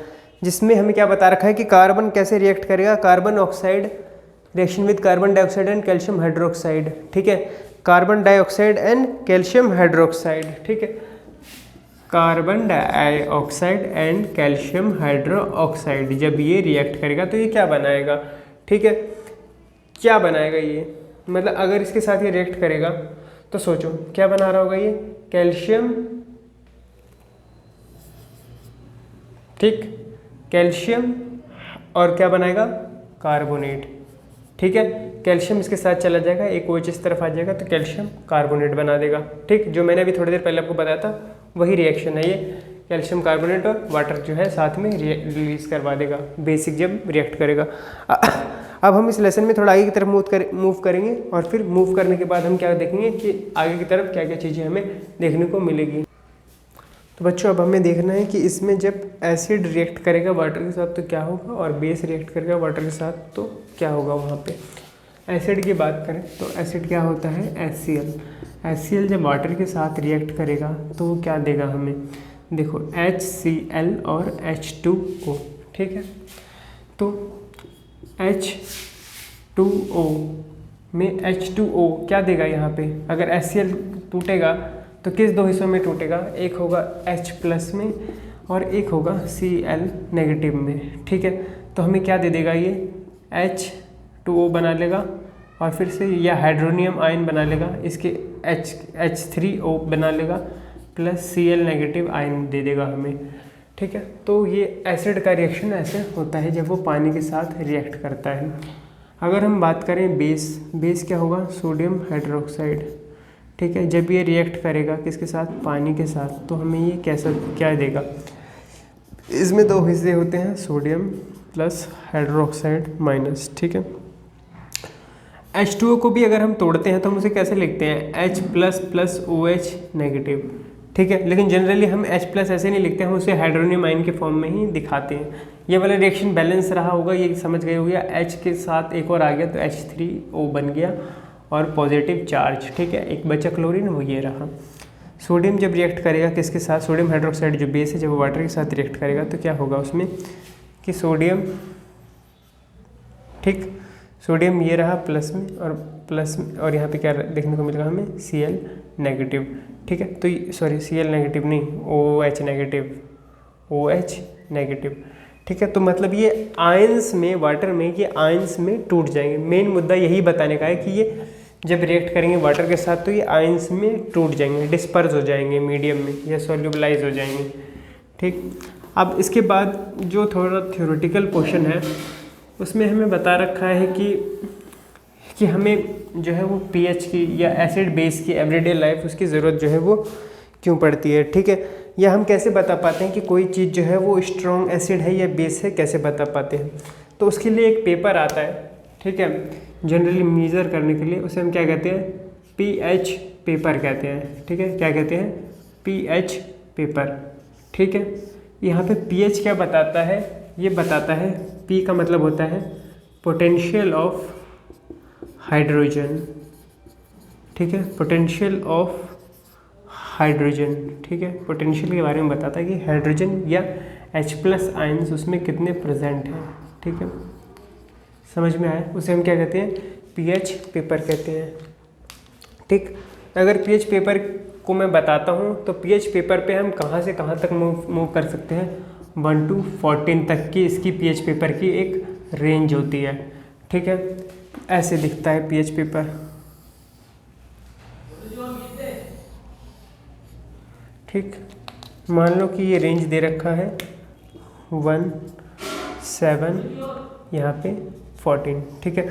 जिसमें हमें क्या बता रखा है कि कार्बन कैसे रिएक्ट करेगा? Carbon oxide reaction with carbon dioxide and calcium hydroxide. ठीक है, carbon dioxide and calcium hydroxide. ठीक है, carbon dioxide and calcium hydroxide जब ये रिएक्ट करेगा तो ये क्या बनाएगा? ठीक है, क्या बनाएगा ये? मतलब अगर इसके साथ ये रिएक्ट करेगा तो सोचो क्या बना रहा होगा ये? कैल्शियम। ठीक, कैल्शियम और क्या बनाएगा? कार्बोनेट। ठीक है, कैल्शियम इसके साथ चला जाएगा, एक OH इस तरफ आ जाएगा तो कैल्शियम कार्बोनेट बना देगा। ठीक, जो मैंने अभी थोड़ी देर पहले आपको बताया था वही रिएक्शन है ये। कैल्शियम कार्बोनेट और वाटर जो है साथ में रिलीज करवा देगा बेसिक जब रिएक्ट करेगा। अब हम इस लेसन में थोड़ा आगे की तरफ मूव करेंगे और फिर मूव करने के बाद हम क्या देखेंगे कि आगे की तरफ क्या क्या चीज़ें हमें देखने को मिलेगी। तो बच्चों अब हमें देखना है कि इसमें जब एसिड रिएक्ट करेगा वाटर के साथ तो क्या होगा, और बेस रिएक्ट करेगा वाटर के साथ तो क्या होगा। वहाँ पे एसिड की बात करें तो एसिड क्या होता है? HCl जब वाटर के साथ रिएक्ट करेगा तो वो क्या देगा हमें? देखो HCl और H2O। ठीक है, तो H2O में H2O क्या देगा यहाँ पे? अगर HCl टूटेगा तो किस 2 हिस्सों में टूटेगा? एक होगा H प्लस में और एक होगा Cl नेगेटिव में। ठीक है, तो हमें क्या दे देगा ये? H2O बना लेगा और फिर से या हाइड्रोनियम आयन बना लेगा, इसके H3O बना लेगा प्लस Cl नेगेटिव आयन दे देगा हमें, ठीक है। तो ये एसिड का रिएक्शन ऐसे होता है जब वो पानी के साथ रिएक्ट करता है। अगर हम बात करें बेस क्या होगा, सोडियम हाइड्रोक्साइड, ठीक है। जब ये रिएक्ट करेगा किसके साथ, पानी के साथ, तो हमें ये क्या देगा, इसमें दो हिस्से होते हैं, सोडियम प्लस हाइड्रोक्साइड माइनस, ठीक है। H2O को भी अगर हम तोड़ते हैं तो हम उसे कैसे लिखते हैं, H plus plus OH negative, ठीक है। लेकिन जनरली हम H प्लस ऐसे नहीं लिखते, हम उसे हाइड्रोनियम आयन के फॉर्म में ही दिखाते हैं। ये वाला रिएक्शन बैलेंस रहा होगा, ये समझ गए होगा। H के साथ एक और आ गया तो H3O बन गया और पॉजिटिव चार्ज, ठीक है। एक बचा क्लोरीन, वो ये रहा। सोडियम जब रिएक्ट करेगा किसके साथ, सोडियम हाइड्रोक्साइड जो बेस है, जब वो वाटर के साथ रिएक्ट करेगा तो क्या होगा उसमें कि सोडियम, ठीक, सोडियम ये रहा प्लस में और यहाँ पे क्या देखने को मिलेगा हमें, Cl नेगेटिव, ठीक है। तो सॉरी Cl नेगेटिव नहीं, OH नेगेटिव, ठीक है। तो मतलब ये आयंस में, वाटर में ये आयंस में टूट जाएंगे। मेन मुद्दा यही बताने का है कि ये जब रिएक्ट करेंगे वाटर के साथ तो ये आयंस में टूट जाएंगे, डिस्पर्स हो जाएंगे मीडियम में, या सोल्यूबलाइज हो जाएंगे, ठीक। अब इसके बाद जो थोड़ा थ्योरेटिकल पोर्शन है उसमें हमें बता रखा है कि हमें जो है वो पीएच की या एसिड बेस की एवरीडे लाइफ उसकी ज़रूरत जो है वो क्यों पड़ती है, ठीक है। या हम कैसे बता पाते हैं कि कोई चीज़ जो है वो स्ट्रॉन्ग एसिड है या बेस है, कैसे बता पाते हैं। तो उसके लिए एक पेपर आता है, ठीक है, जनरली मेज़र करने के लिए, उसे हम क्या कहते हैं, पीएच पेपर कहते हैं, ठीक है। क्या कहते हैं, पीएच पेपर, ठीक है। यहाँ पे पीएच क्या बताता है, ये बताता है, पी का मतलब होता है पोटेंशियल ऑफ हाइड्रोजन, ठीक है, पोटेंशियल ऑफ हाइड्रोजन, ठीक है। पोटेंशियल के बारे में बताता है कि हाइड्रोजन या H प्लस आयंस उसमें कितने प्रेजेंट हैं, ठीक है, समझ में आया। उसे हम क्या कहते हैं, पीएच पेपर कहते हैं, ठीक। अगर पीएच पेपर को मैं बताता हूँ तो पीएच पेपर पे हम कहाँ से कहाँ तक मूव कर सकते हैं, 1 to 14 तक की इसकी पीएच पेपर की एक रेंज होती है, ठीक है। ऐसे दिखता है पीएच पेपर, ठीक। मान लो कि ये रेंज दे रखा है 1, 7, यहाँ पे 14, ठीक है।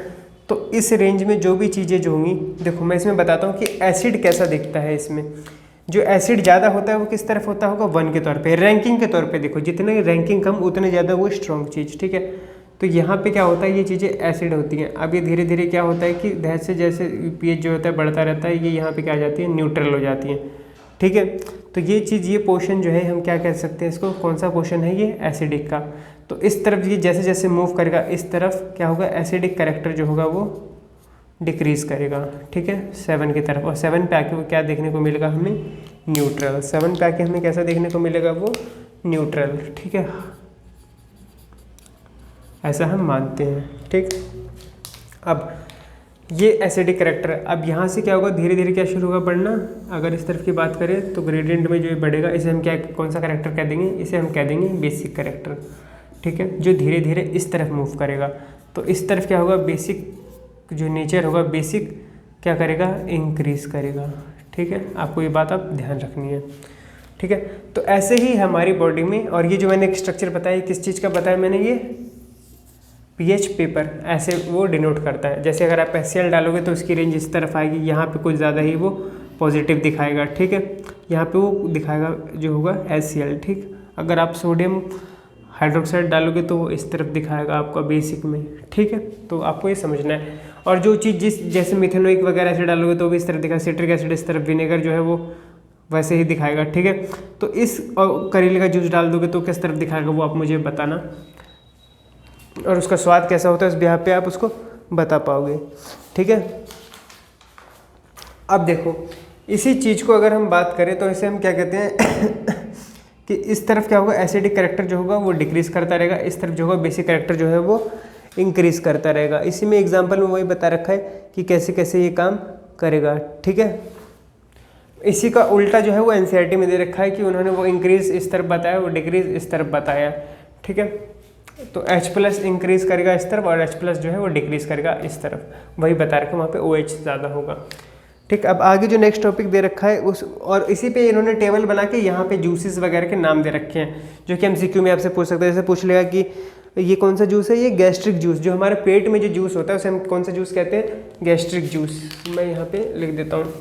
तो इस रेंज में जो भी चीज़ें जो होंगी, देखो मैं इसमें बताता हूँ कि एसिड कैसा दिखता है। इसमें जो एसिड ज़्यादा होता है वो किस तरफ होता होगा, 1 के तौर पे, रैंकिंग के तौर पे। देखो जितने रैंकिंग कम उतने ज़्यादा वो स्ट्रॉन्ग चीज़, ठीक है। तो यहाँ पे क्या होता है, ये चीज़ें एसिड होती हैं। अब ये धीरे धीरे क्या होता है कि जैसे जैसे पीएच जो होता है बढ़ता रहता है, ये यहाँ पे क्या आ जाती है, न्यूट्रल हो जाती है, ठीक है। तो ये चीज़, ये पोर्शन जो है हम क्या कह सकते हैं इसको, कौन सा पोर्शन है ये, एसिडिक का। तो इस तरफ ये जैसे जैसे मूव करेगा इस तरफ क्या होगा, एसिडिक कैरेक्टर जो होगा वो डिक्रीज़ करेगा, ठीक है, 7 की तरफ। और 7 पे आके वो क्या देखने को मिलेगा हमें, न्यूट्रल। 7 पे आके हमें कैसा देखने को मिलेगा, वो न्यूट्रल, ठीक है। ऐसा हम मानते हैं, ठीक। अब ये एसिडिक कैरेक्टर, अब यहाँ से क्या होगा, धीरे धीरे क्या शुरू होगा बढ़ना। अगर इस तरफ की बात करें तो ग्रेडियंट में जो ये बढ़ेगा, इसे हम क्या, कौन सा कैरेक्टर कह देंगे, इसे हम कह देंगे बेसिक कैरेक्टर, ठीक है, जो धीरे धीरे इस तरफ मूव करेगा। तो इस तरफ क्या होगा, बेसिक जो नेचर होगा, बेसिक क्या करेगा, इंक्रीज करेगा, ठीक है। आपको ये बात आप ध्यान रखनी है, ठीक है। तो ऐसे ही हमारी बॉडी में, और ये जो मैंने एक स्ट्रक्चर बताया, किस चीज़ का बताया मैंने, ये पीएच पेपर ऐसे वो डिनोट करता है। जैसे अगर आप HCl डालोगे तो उसकी रेंज इस तरफ आएगी, यहाँ पे कुछ ज़्यादा ही वो पॉजिटिव दिखाएगा, ठीक है। यहाँ पे वो दिखाएगा जो होगा HCl, ठीक। अगर आप सोडियम हाइड्रोक्साइड डालोगे तो वो इस तरफ दिखाएगा आपका बेसिक में, ठीक है। तो आपको ये समझना है। और जो चीज़ जैसे मिथेनोइक वगैरह से डालोगे तो भी इस तरफ दिखाएगा, सिट्रिक एसिड इस तरफ, विनेगर जो है वो वैसे ही दिखाएगा, ठीक है। तो इस करेले का जूस डाल दोगे तो किस तरफ दिखाएगा वो आप मुझे बताना, और उसका स्वाद कैसा होता है उस बिहाफ पे आप उसको बता पाओगे, ठीक है। अब देखो इसी चीज़ को अगर हम बात करें तो इसे हम क्या कहते हैं कि इस तरफ क्या होगा, एसिडिक कैरेक्टर जो होगा वो डिक्रीज करता रहेगा, इस तरफ जो होगा बेसिक कैरेक्टर जो है वो इंक्रीज करता रहेगा। इसी में एग्जांपल में वही बता रखा है कि कैसे कैसे ये काम करेगा, ठीक है। इसी का उल्टा जो है वो एनसीईआरटी में दे रखा है कि उन्होंने वो इंक्रीज इस तरफ बताया, वो डिक्रीज इस तरफ बताया, ठीक है। तो H+ इंक्रीज करेगा इस तरफ और H+ जो है वो डिक्रीज करेगा इस तरफ, वही बता रखा है वहाँ पे OH ज़्यादा होगा। ठीक, अब आगे जो नेक्स्ट टॉपिक दे रखा है उस और इसी पे इन्होंने टेबल बना के यहाँ पे जूसेस वगैरह के नाम दे रखे हैं, जो कि MCQ में आपसे पूछ सकते हैं। जैसे पूछ लेगा कि ये कौन सा जूस है, ये गैस्ट्रिक जूस, जो हमारे पेट में जो जूस होता है उसे हम कौन सा जूस कहते हैं, गैस्ट्रिक जूस। मैं यहाँ पे लिख देता हूँ,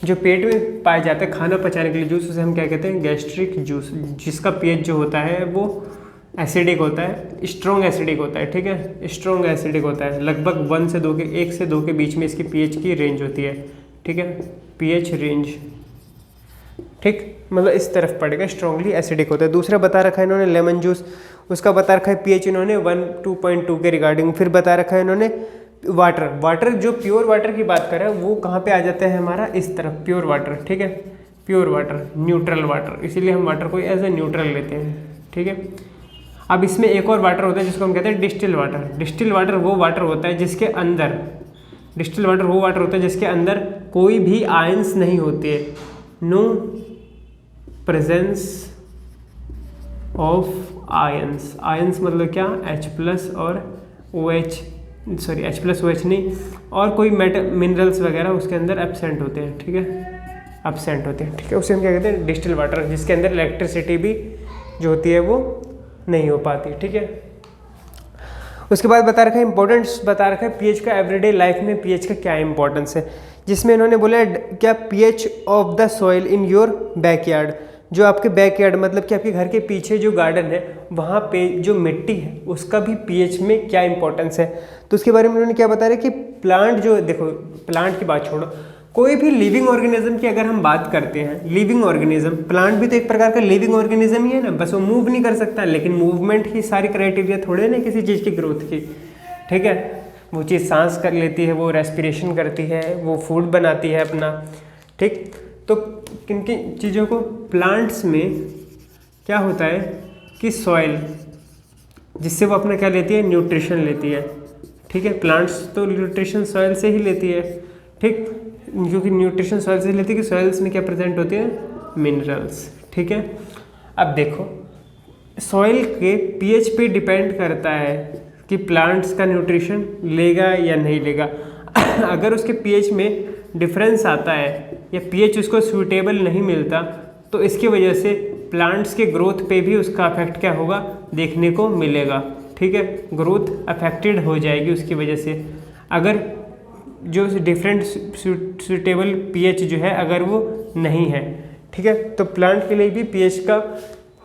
जो पेट में पाया जाता है खाना पचाने के लिए जूस, उसे हम क्या कहते हैं, गैस्ट्रिक जूस, जिसका pH जो होता है वो एसिडिक होता है, स्ट्रॉन्ग एसिडिक होता है। ठीक है, स्ट्रॉन्ग एसिडिक होता है, लगभग 1 से 2 के बीच में इसकी pH की रेंज होती है। ठीक है, pH रेंज, ठीक, मतलब इस तरफ पड़ेगा, स्ट्रांगली एसिडिक होता है। दूसरा बता रखा है इन्होंने लेमन जूस, उसका बता रखा है pH इन्होंने 2.2 के रिगार्डिंग। फिर बता रखा है इन्होंने वाटर, जो प्योर वाटर की बात करें वो कहाँ पे आ जाता है हमारा, इस तरफ, प्योर वाटर। ठीक है, प्योर वाटर, न्यूट्रल वाटर, इसीलिए हम वाटर को एज ए न्यूट्रल लेते हैं। ठीक है, अब इसमें एक और वाटर होता है जिसको हम कहते हैं डिस्टिल वाटर। डिस्टिल वाटर वो वाटर होता है जिसके अंदर, डिस्टिल वाटर वो वाटर होता है जिसके अंदर कोई भी आयंस नहीं होते, no presence of ions. Ions मतलब क्या, H+ और OH, सॉरी H+OH नहीं, और कोई मिनरल्स वगैरह उसके अंदर एब्सेंट होते हैं। ठीक है, एब्सेंट होते हैं। ठीक है, उसे हम क्या कहते हैं, डिस्टिल वाटर, जिसके अंदर इलेक्ट्रिसिटी भी जो होती है वो नहीं हो पाती। ठीक है, उसके बाद बता रखा है इंपॉर्टेंस, बता रखा है pH का एवरीडे लाइफ में pH का क्या इंपॉर्टेंस है, जिसमें इन्होंने बोला क्या pH of the soil in your backyard, जो आपके बैकयार्ड मतलब कि आपके घर के पीछे जो गार्डन है वहाँ पे जो मिट्टी है उसका भी pH में क्या इंपॉर्टेंस है। तो उसके बारे में उन्होंने क्या बता रहे कि प्लांट जो, देखो प्लांट की बात छोड़ो, कोई भी लिविंग ऑर्गेनिज्म की अगर हम बात करते हैं, लिविंग ऑर्गेनिज्म, प्लांट भी तो एक प्रकार का लिविंग ऑर्गेनिज्म ही है ना, बस वो मूव नहीं कर सकता, लेकिन मूवमेंट की सारी क्राइटेरिया थोड़े ना किसी चीज़ की ग्रोथ की। ठीक है, वो चीज़ सांस कर लेती है, वो रेस्पिरेशन करती है, वो फूड बनाती है अपना। ठीक, तो किन किन चीज़ों को, प्लांट्स में क्या होता है कि सॉइल, जिससे वो अपना क्या लेती है, न्यूट्रिशन लेती है। ठीक है, प्लांट्स तो न्यूट्रिशन सॉइल से ही लेती है। ठीक, क्योंकि न्यूट्रिशन सॉइल से लेती है कि सॉइल्स में क्या प्रेजेंट होते हैं, मिनरल्स। ठीक है, अब देखो सॉइल के pH पे डिपेंड करता है कि प्लांट्स का न्यूट्रिशन लेगा या नहीं लेगा। अगर उसके pH में डिफरेंस आता है या pH उसको सूटेबल नहीं मिलता, तो इसकी वजह से प्लांट्स के ग्रोथ पे भी उसका अफेक्ट क्या होगा, देखने को मिलेगा। ठीक है, ग्रोथ अफेक्टेड हो जाएगी उसकी वजह से, अगर जो डिफरेंट सूटेबल pH जो है अगर वो नहीं है। ठीक है, तो प्लांट के लिए भी pH का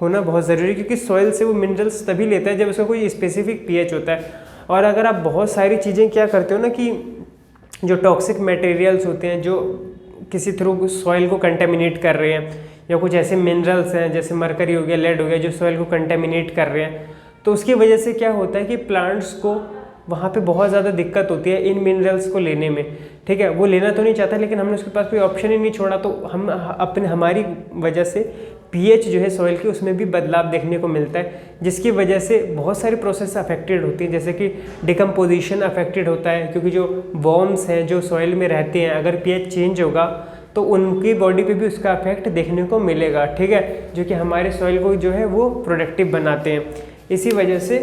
होना बहुत ज़रूरी है, क्योंकि सॉइल से वो मिनरल्स तभी लेता है जब उसका कोई स्पेसिफिक pH होता है। और अगर आप बहुत सारी चीज़ें क्या करते हो ना, कि जो टॉक्सिक मटेरियल्स होते हैं जो किसी थ्रू सॉइल को कंटेमिनेट कर रहे हैं, या कुछ ऐसे मिनरल्स हैं जैसे मरकरी हो गया, लेड हो गया, जो सॉइल को कंटेमिनेट कर रहे हैं, तो उसकी वजह से क्या होता है कि प्लांट्स को वहाँ पे बहुत ज़्यादा दिक्कत होती है इन मिनरल्स को लेने में। ठीक है, वो लेना तो नहीं चाहता, लेकिन हमने उसके पास कोई ऑप्शन ही नहीं छोड़ा, तो हम हमारी वजह से pH जो है सॉइल की उसमें भी बदलाव देखने को मिलता है, जिसकी वजह से बहुत सारी प्रोसेस अफेक्टेड होती हैं, जैसे कि डिकम्पोजिशन अफेक्टेड होता है, क्योंकि जो वॉर्म्स हैं जो सॉइल में रहते हैं, अगर pH चेंज होगा तो उनकी बॉडी पे भी उसका इफेक्ट देखने को मिलेगा। ठीक है, जो कि हमारे सॉइल को जो है वो प्रोडक्टिव बनाते हैं। इसी वजह से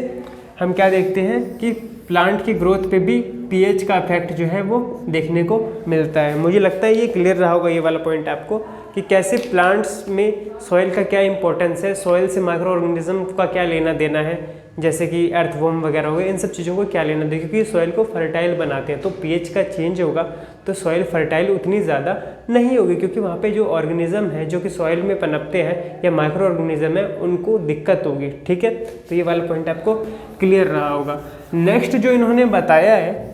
हम क्या देखते हैं कि प्लांट की ग्रोथ पे भी pH का इफेक्ट जो है वो देखने को मिलता है। मुझे लगता है ये क्लियर रहा होगा ये वाला पॉइंट आपको, कि कैसे प्लांट्स में सॉइल का क्या इंपॉर्टेंस है, सॉइल से माइक्रो ऑर्गेनिज्म का क्या लेना देना है, जैसे कि अर्थवॉर्म वगैरह हो गए, इन सब चीज़ों को क्या लेना देना, क्योंकि सॉइल को फर्टाइल बनाते हैं। तो pH का चेंज होगा तो सॉइल फर्टाइल उतनी ज़्यादा नहीं होगी, क्योंकि वहाँ पे जो ऑर्गेनिज्म है जो कि सॉइल में पनपते हैं या माइक्रो ऑर्गेनिज्म है उनको दिक्कत होगी। ठीक है, तो ये वाला पॉइंट आपको क्लियर रहा होगा। नेक्स्ट जो इन्होंने बताया है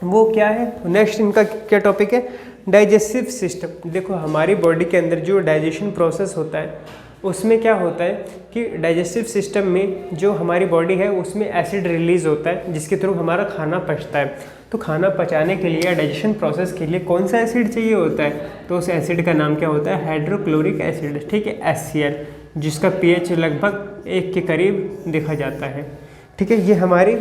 वो क्या है, नेक्स्ट इनका क्या टॉपिक है, डाइजेस्टिव सिस्टम। देखो हमारी बॉडी के अंदर जो डाइजेशन प्रोसेस होता है उसमें क्या होता है कि डाइजेस्टिव सिस्टम में जो हमारी बॉडी है उसमें एसिड रिलीज होता है, जिसके थ्रू हमारा खाना पचता है। तो खाना पचाने के लिए या डाइजेशन प्रोसेस के लिए कौन सा एसिड चाहिए होता है, तो उस एसिड का नाम क्या होता है, हाइड्रोक्लोरिक एसिड। ठीक है, HCl, जिसका pH लगभग 1 के करीब देखा जाता है। ठीक है, ये हमारी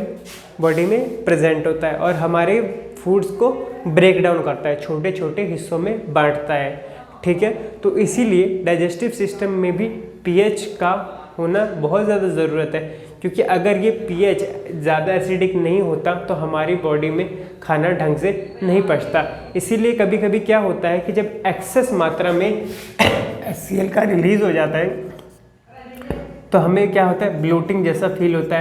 बॉडी में प्रेजेंट होता है और हमारे फूड्स को ब्रेक डाउन करता है, छोटे छोटे हिस्सों में बांटता है। ठीक है। तो इसीलिए डाइजेस्टिव सिस्टम में भी पीएच का होना बहुत ज़्यादा ज़रूरत है, क्योंकि अगर ये पीएच ज़्यादा एसिडिक नहीं होता तो हमारी बॉडी में खाना ढंग से नहीं पचता। इसीलिए कभी कभी क्या होता है कि जब एक्सेस मात्रा में HCl का रिलीज हो जाता है तो हमें क्या होता है, ब्लोटिंग जैसा फील होता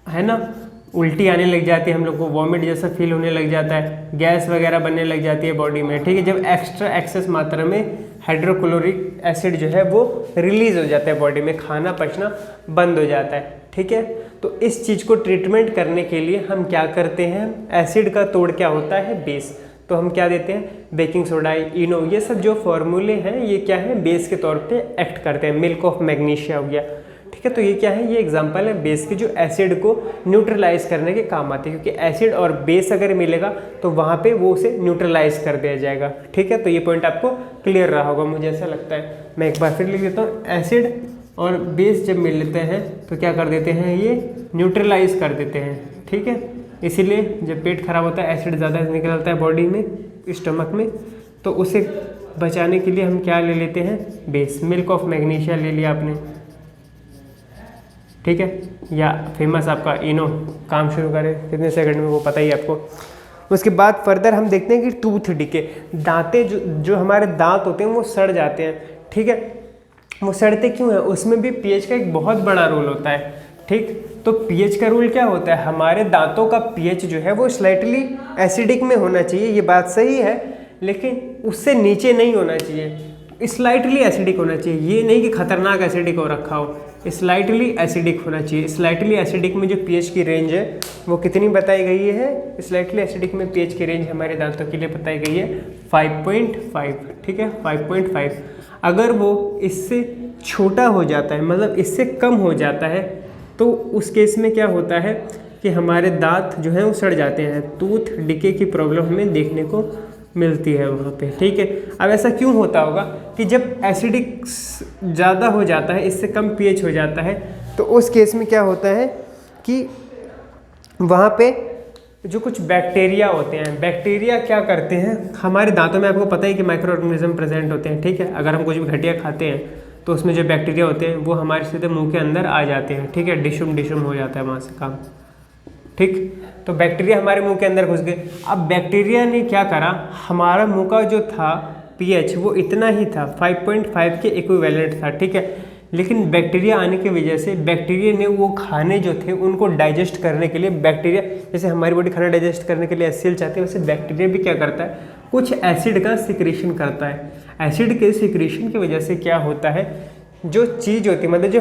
है ना, उल्टी आने लग जाती है, हम लोग को वॉमिट जैसा फील होने लग जाता है, गैस वगैरह बनने लग जाती है बॉडी में, ठीक है। जब एक्स्ट्रा एक्सेस मात्रा में हाइड्रोक्लोरिक एसिड जो है वो रिलीज हो जाता है बॉडी में, खाना पचना बंद हो जाता है, ठीक है। तो इस चीज़ को ट्रीटमेंट करने के लिए हम क्या करते हैं, एसिड का तोड़ क्या होता है, बेस। तो हम क्या देते हैं, बेकिंग सोडा, इनो, ये सब जो फॉर्मूले हैं ये क्या है, बेस के तौर पे एक्ट करते हैं। मिल्क ऑफ मैग्नीशिया हो गया, ठीक है। तो ये क्या है, ये एग्जांपल है बेस की जो एसिड को न्यूट्रलाइज करने के काम आती है, क्योंकि एसिड और बेस अगर मिलेगा तो वहाँ पे वो उसे न्यूट्रलाइज कर दिया जाएगा, ठीक है। तो ये पॉइंट आपको क्लियर रहा होगा, मुझे ऐसा लगता है। मैं एक बार फिर लिख देता हूँ, एसिड और बेस जब मिल लेते हैं तो क्या कर देते हैं, ये न्यूट्रलाइज कर देते हैं, ठीक है। इसीलिए जब पेट खराब होता है, एसिड ज़्यादा निकलता है बॉडी में, स्टमक में, तो उसे बचाने के लिए हम क्या ले लेते हैं, बेस। मिल्क ऑफ मैग्नीशिया ले लिया आपने, ठीक है, या फेमस आपका इनो। काम शुरू करें कितने सेकंड में वो पता ही आपको। उसके बाद फर्दर हम देखते हैं कि टूथ डिके, दांतें जो हमारे दांत होते हैं वो सड़ जाते हैं, ठीक है। वो सड़ते क्यों हैं, उसमें भी पीएच का एक बहुत बड़ा रोल होता है, ठीक। तो पीएच का रोल क्या होता है, हमारे दांतों का पीएच जो है वो स्लाइटली एसिडिक में होना चाहिए, ये बात सही है, लेकिन उससे नीचे नहीं होना चाहिए, स्लाइटली एसिडिक होना चाहिए। ये नहीं कि खतरनाक एसिडिक हो रखा हो, स्लाइटली एसिडिक होना चाहिए। स्लाइटली एसिडिक में जो पीएच की रेंज है वो कितनी बताई गई है, स्लाइटली एसिडिक में पीएच की रेंज हमारे दांतों के लिए बताई गई है 5.5, ठीक है, 5.5। अगर वो इससे छोटा हो जाता है, मतलब इससे कम हो जाता है, तो उस केस में क्या होता है कि हमारे दांत जो हैं वो सड़ जाते हैं, टूथ डिके की प्रॉब्लम हमें देखने को मिलती है वहाँ पे, ठीक है। अब ऐसा क्यों होता होगा कि जब एसिडिक ज़्यादा हो जाता है, इससे कम पीएच हो जाता है, तो उस केस में क्या होता है कि वहाँ पे जो कुछ बैक्टीरिया होते हैं, बैक्टीरिया क्या करते हैं, हमारे दांतों में आपको पता ही कि माइक्रो ऑर्गेनिज्म प्रेजेंट होते हैं, ठीक है। अगर हम कुछ भी घटिया खाते हैं तो उसमें जो बैक्टीरिया होते हैं वो हमारे सीधे मुंह के अंदर आ जाते हैं, ठीक है, डिशुम हो जाता है वहाँ से काम, ठीक। तो बैक्टीरिया हमारे मुंह के अंदर घुस गए। अब बैक्टीरिया ने क्या करा, हमारा मुंह का जो था पीएच वो इतना ही था, 5.5 के इक्विवेलेंट था, ठीक है। लेकिन बैक्टीरिया आने की वजह से बैक्टीरिया ने वो खाने जो थे उनको डाइजेस्ट करने के लिए, बैक्टीरिया जैसे हमारी बॉडी खाना डाइजेस्ट करने के लिए HCl चाहती है, वैसे बैक्टीरिया भी क्या करता है, कुछ एसिड का सिक्रीशन करता है। एसिड के सिक्रीशन की वजह से क्या होता है, जो चीज़ होती है, मतलब जो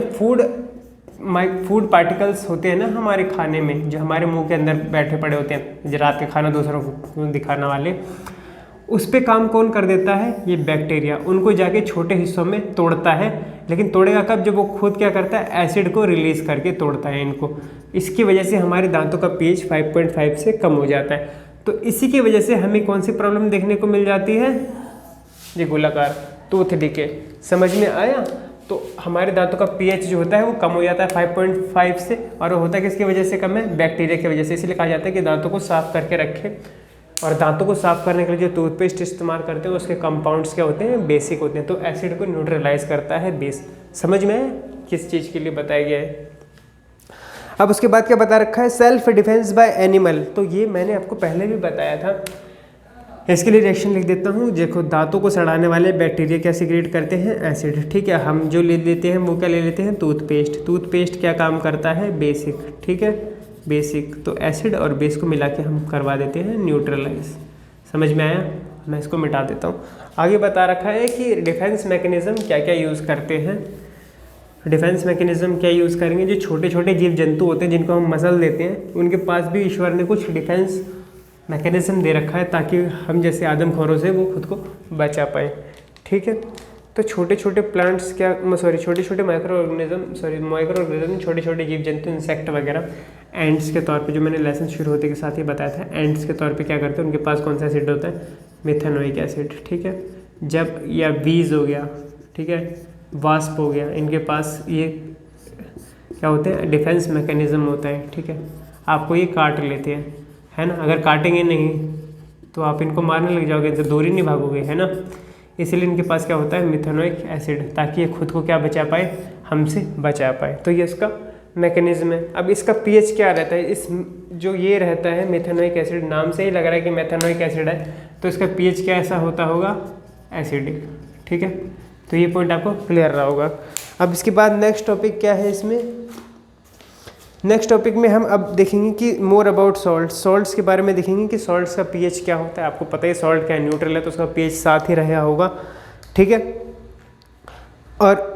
फूड पार्टिकल्स होते हैं ना हमारे खाने में, जो हमारे मुंह के अंदर बैठे पड़े होते हैं, जो रात के खाना दूसरों को दिखाने वाले, उस पे काम कौन कर देता है, ये बैक्टीरिया। उनको जाके छोटे हिस्सों में तोड़ता है, लेकिन तोड़ेगा कब, जब वो खुद क्या करता है, एसिड को रिलीज करके तोड़ता है इनको। इसकी वजह से हमारे दांतों का पीएच 5.5 से कम हो जाता है। तो इसी की वजह से हमें कौन सी प्रॉब्लम देखने को मिल जाती है, ये गोलाकार टूथ डिके। समझ में आया। तो हमारे दांतों का पीएच जो होता है वो कम हो जाता है 5.5 से, और वो होता है किसकी वजह से कम है, बैक्टीरिया की वजह से। इसलिए कहा जाता है कि दांतों को साफ करके रखें, और दांतों को साफ करने के लिए जो टूथपेस्ट इस्तेमाल करते हैं उसके कंपाउंड्स क्या होते हैं, बेसिक होते हैं। तो एसिड को न्यूट्रलाइज करता है बेस। समझ में किस चीज़ के लिए बताया गया है। अब उसके बाद क्या बता रखा है, सेल्फ डिफेंस बाय एनिमल। तो ये मैंने आपको पहले भी बताया था, इसके लिए रिएक्शन लिख देता हूँ। देखो, दांतों को सड़ाने वाले बैक्टीरिया क्या सिक्रेट करते हैं, एसिड, ठीक है। हम जो ले लेते हैं वो क्या ले लेते हैं, टूथपेस्ट। टूथपेस्ट क्या काम करता है, बेसिक, ठीक है, बेसिक। तो एसिड और बेस को मिला के हम करवा देते हैं न्यूट्रलाइज। समझ में आया। मैं इसको मिटा देता हूँ। आगे बता रखा है कि डिफेंस मैकेनिज्म क्या क्या यूज़ करते हैं। डिफेंस मैकेनिज्म क्या यूज़ करेंगे, जो छोटे छोटे जीव जंतु होते हैं जिनको हम मसल देते हैं, उनके पास भी ईश्वर ने कुछ डिफेंस मैकेनिज्म दे रखा है ताकि हम जैसे आदमखोरों से वो खुद को बचा पाए, ठीक है। तो छोटे छोटे प्लांट्स छोटे छोटे माइक्रो ऑर्गेनिज्म छोटे छोटे जीव जंतु, इंसेक्ट वगैरह, एंड्स के तौर पे, जो मैंने लेसन शुरू होते के साथ ही बताया था, एंड्स के तौर पे क्या करते हैं, उनके पास कौन सा एसिड होता है, मेथेनोइक एसिड, ठीक है। जब या बीज हो गया, ठीक है, वास्प हो गया, इनके पास ये क्या होते हैं, डिफेंस मैकेनिज्म होता है, ठीक है। आपको ये काट लेते हैं, है ना। अगर काटेंगे नहीं तो आप इनको मारने लग जाओगे, तो दूर ही नहीं भागोगे, है ना। इसीलिए इनके पास क्या होता है मिथेनोइक एसिड, ताकि ये खुद को क्या बचा पाए, हमसे बचा पाए। तो ये इसका मैकेनिज्म है। अब इसका पीएच क्या रहता है, इस जो ये रहता है मेथेनोइक एसिड, नाम से ही लग रहा है कि मेथेनोइक एसिड है, तो इसका पीएच क्या ऐसा होता होगा, एसिडिक। ठीक है, तो ये पॉइंट आपको क्लियर रहा होगा। अब इसके बाद नेक्स्ट टॉपिक क्या है इसमें, नेक्स्ट टॉपिक में हम अब देखेंगे कि मोर अबाउट सॉल्ट्स के बारे में देखेंगे कि सॉल्ट्स का पीएच क्या होता है। आपको पता ही सॉल्ट क्या है, न्यूट्रल है तो उसका पीएच 7 ही रहा होगा। ठीक है, और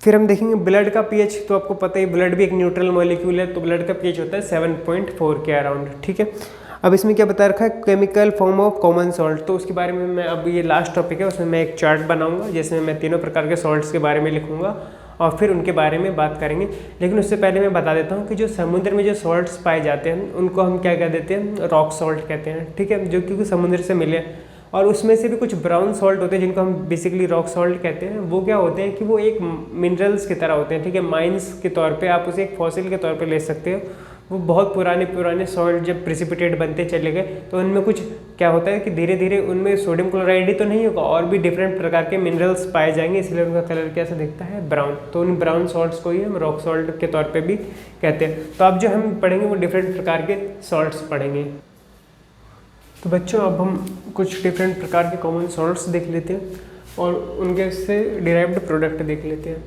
फिर हम देखेंगे ब्लड का पीएच, तो आपको पता ही ब्लड भी एक न्यूट्रल मॉलिक्यूल है, तो ब्लड का पीएच होता है 7.4 के अराउंड। ठीक है, अब इसमें क्या बता रखा है, chemical form of common salt, तो उसके बारे में मैं, अब ये लास्ट टॉपिक है, उसमें मैं एक चार्ट बनाऊंगा जिसमें मैं तीनों प्रकार के सॉल्ट्स के बारे में लिखूंगा और फिर उनके बारे में बात करेंगे। लेकिन उससे पहले मैं बता देता हूँ कि जो समुद्र में जो सॉल्ट्स पाए जाते हैं उनको हम क्या कह देते हैं, रॉक सॉल्ट कहते हैं। ठीक है, जो क्योंकि समुद्र से मिले, और उसमें से भी कुछ ब्राउन सॉल्ट होते हैं जिनको हम बेसिकली रॉक सॉल्ट कहते हैं। वो क्या होते हैं कि वो एक मिनरल्स की तरह होते हैं। ठीक है, माइंस के तौर पे आप उसे एक फॉसिल के तौर पे ले सकते हो। वो बहुत पुराने सॉल्ट जब प्रेसिपिटेट बनते चले गए तो उनमें कुछ क्या होता है कि धीरे धीरे उनमें सोडियम क्लोराइड ही तो नहीं होगा, और भी डिफरेंट प्रकार के मिनरल्स पाए जाएंगे, इसलिए उनका कलर कैसा दिखता है, ब्राउन। तो उन ब्राउन सॉल्ट्स को ही हम रॉक सॉल्ट के तौर पे भी कहते हैं। तो अब जो हम पढ़ेंगे वो डिफरेंट प्रकार के सॉल्ट्स पढ़ेंगे। तो बच्चों अब हम कुछ डिफरेंट प्रकार के कॉमन सॉल्ट्स देख लेते हैं और उनके से डिराइव्ड प्रोडक्ट देख लेते हैं।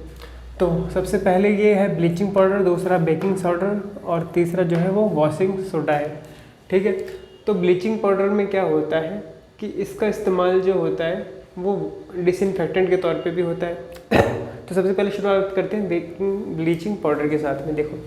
तो सबसे पहले ये है ब्लीचिंग पाउडर, दूसरा बेकिंग पाउडर और तीसरा जो है वो वॉशिंग सोडा है। ठीक है, तो ब्लीचिंग पाउडर में क्या होता है कि इसका इस्तेमाल जो होता है वो डिसइंफेक्टेंट के तौर पे भी होता है। तो सबसे पहले शुरुआत करते हैं ब्लीचिंग पाउडर के साथ में। देखो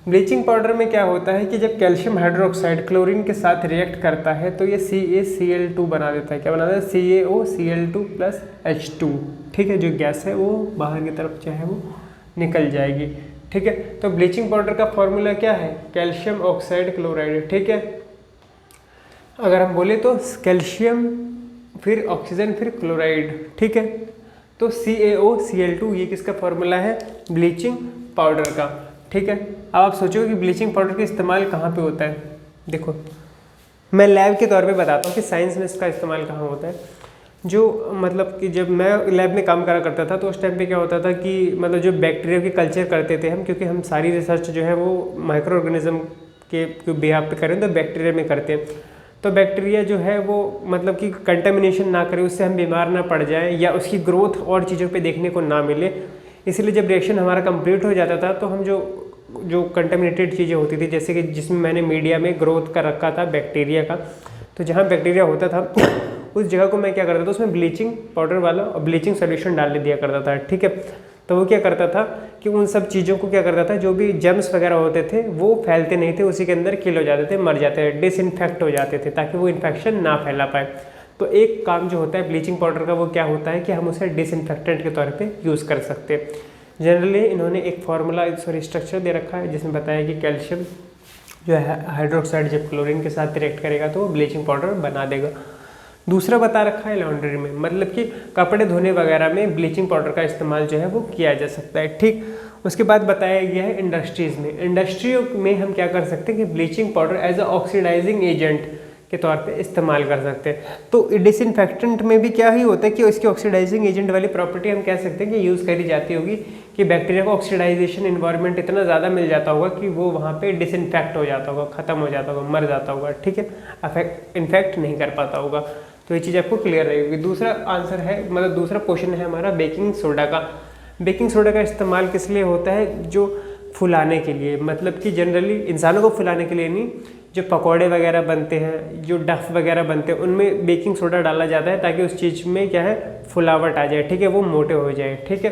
ब्लीचिंग पाउडर में क्या होता है कि जब कैल्शियम हाइड्रोक्साइड क्लोरीन के साथ रिएक्ट करता है तो ये CaCl2 बना देता है। क्या बनाता है, CaOCl2 + H2। ठीक है, जो गैस है वो बाहर की तरफ जो है वो निकल जाएगी। ठीक है, तो ब्लीचिंग पाउडर का फॉर्मूला क्या है, कैल्शियम ऑक्साइड क्लोराइड। ठीक है, अगर हम बोले तो कैल्शियम फिर ऑक्सीजन फिर क्लोराइड। ठीक है, तो CaOCl2 ये किसका फॉर्मूला है, ब्लीचिंग पाउडर का। ठीक है, अब आप सोचो कि ब्लीचिंग पाउडर का इस्तेमाल कहाँ पे होता है। देखो मैं लैब के तौर पे बताता हूँ कि साइंस में इसका इस्तेमाल कहाँ होता है। जो मतलब कि जब मैं लैब में काम करा करता था तो उस टाइम पे क्या होता था कि मतलब जो बैक्टीरिया की कल्चर करते थे हम, क्योंकि हम सारी रिसर्च जो है वो माइक्रो ऑर्गेनिज्म के बिहाफ पे करें तो बैक्टीरिया में करते हैं। तो बैक्टीरिया जो है वो मतलब कि कंटेमिनेशन ना करे, उससे हम बीमार ना पड़ जाए या उसकी ग्रोथ और चीज़ों पे देखने को ना मिले। इसलिए जब रिएक्शन हमारा कंप्लीट हो जाता था तो हम जो कंटेमिनेटेड चीज़ें होती थी, जैसे कि जिसमें मैंने मीडिया में ग्रोथ कर रखा था बैक्टीरिया का, तो जहाँ बैक्टीरिया होता था उस जगह को मैं क्या करता था, उसमें ब्लीचिंग पाउडर वाला और ब्लीचिंग सोल्यूशन डाल दिया करता था। ठीक है, तो वो क्या करता था कि उन सब चीज़ों को क्या करता था, जो भी जर्म्स वगैरह होते थे वो फैलते नहीं थे, उसी के अंदर किल हो जाते थे, मर जाते थे, डिसइंफेक्ट हो जाते थे, ताकि वो इन्फेक्शन ना फैला पाए। तो एक काम जो होता है ब्लीचिंग पाउडर का वो क्या होता है कि हम उसे डिसइंफेक्टेंट के तौर पे यूज़ कर सकते हैं। जनरली इन्होंने एक फार्मूला स्ट्रक्चर दे रखा है जिसमें बताया कि कैल्शियम जो है हाइड्रोक्साइड जब क्लोरीन के साथ रिएक्ट करेगा तो वो ब्लीचिंग पाउडर बना देगा। दूसरा बता रखा है लॉन्ड्री में, मतलब कि कपड़े धोने वगैरह में ब्लीचिंग पाउडर का इस्तेमाल जो है वो किया जा सकता है। ठीक, उसके बाद बताया गया है इंडस्ट्रीज़ में। इंडस्ट्रियों में हम क्या कर सकते हैं कि bleaching powder as a oxidizing agent के तौर पे इस्तेमाल कर सकते हैं। तो डिसइंफेक्टेंट में भी क्या ही होता है कि इसकी ऑक्सीडाइजिंग एजेंट वाली प्रॉपर्टी हम कह सकते हैं कि यूज़ करी जाती होगी कि बैक्टीरिया को ऑक्सीडाइजेशन इन्वायरमेंट इतना ज़्यादा मिल जाता होगा कि वो वहाँ पे डिसइंफेक्ट हो जाता होगा, ख़त्म हो जाता होगा, मर जाता होगा। ठीक है, इन्फेक्ट नहीं कर पाता होगा। तो ये चीज़ आपको क्लियर रहेगी। दूसरा आंसर है, मतलब दूसरा क्वेश्चन है हमारा बेकिंग सोडा का। बेकिंग सोडा का इस्तेमाल किस लिए होता है, जो फुलाने के लिए, मतलब कि जनरली इंसानों को फुलाने के लिए नहीं, जो पकौड़े वगैरह बनते हैं, जो डफ वगैरह बनते हैं, उनमें बेकिंग सोडा डाला जाता है ताकि उस चीज़ में क्या है फुलावट आ जाए। ठीक है, वो मोटे हो जाए। ठीक है,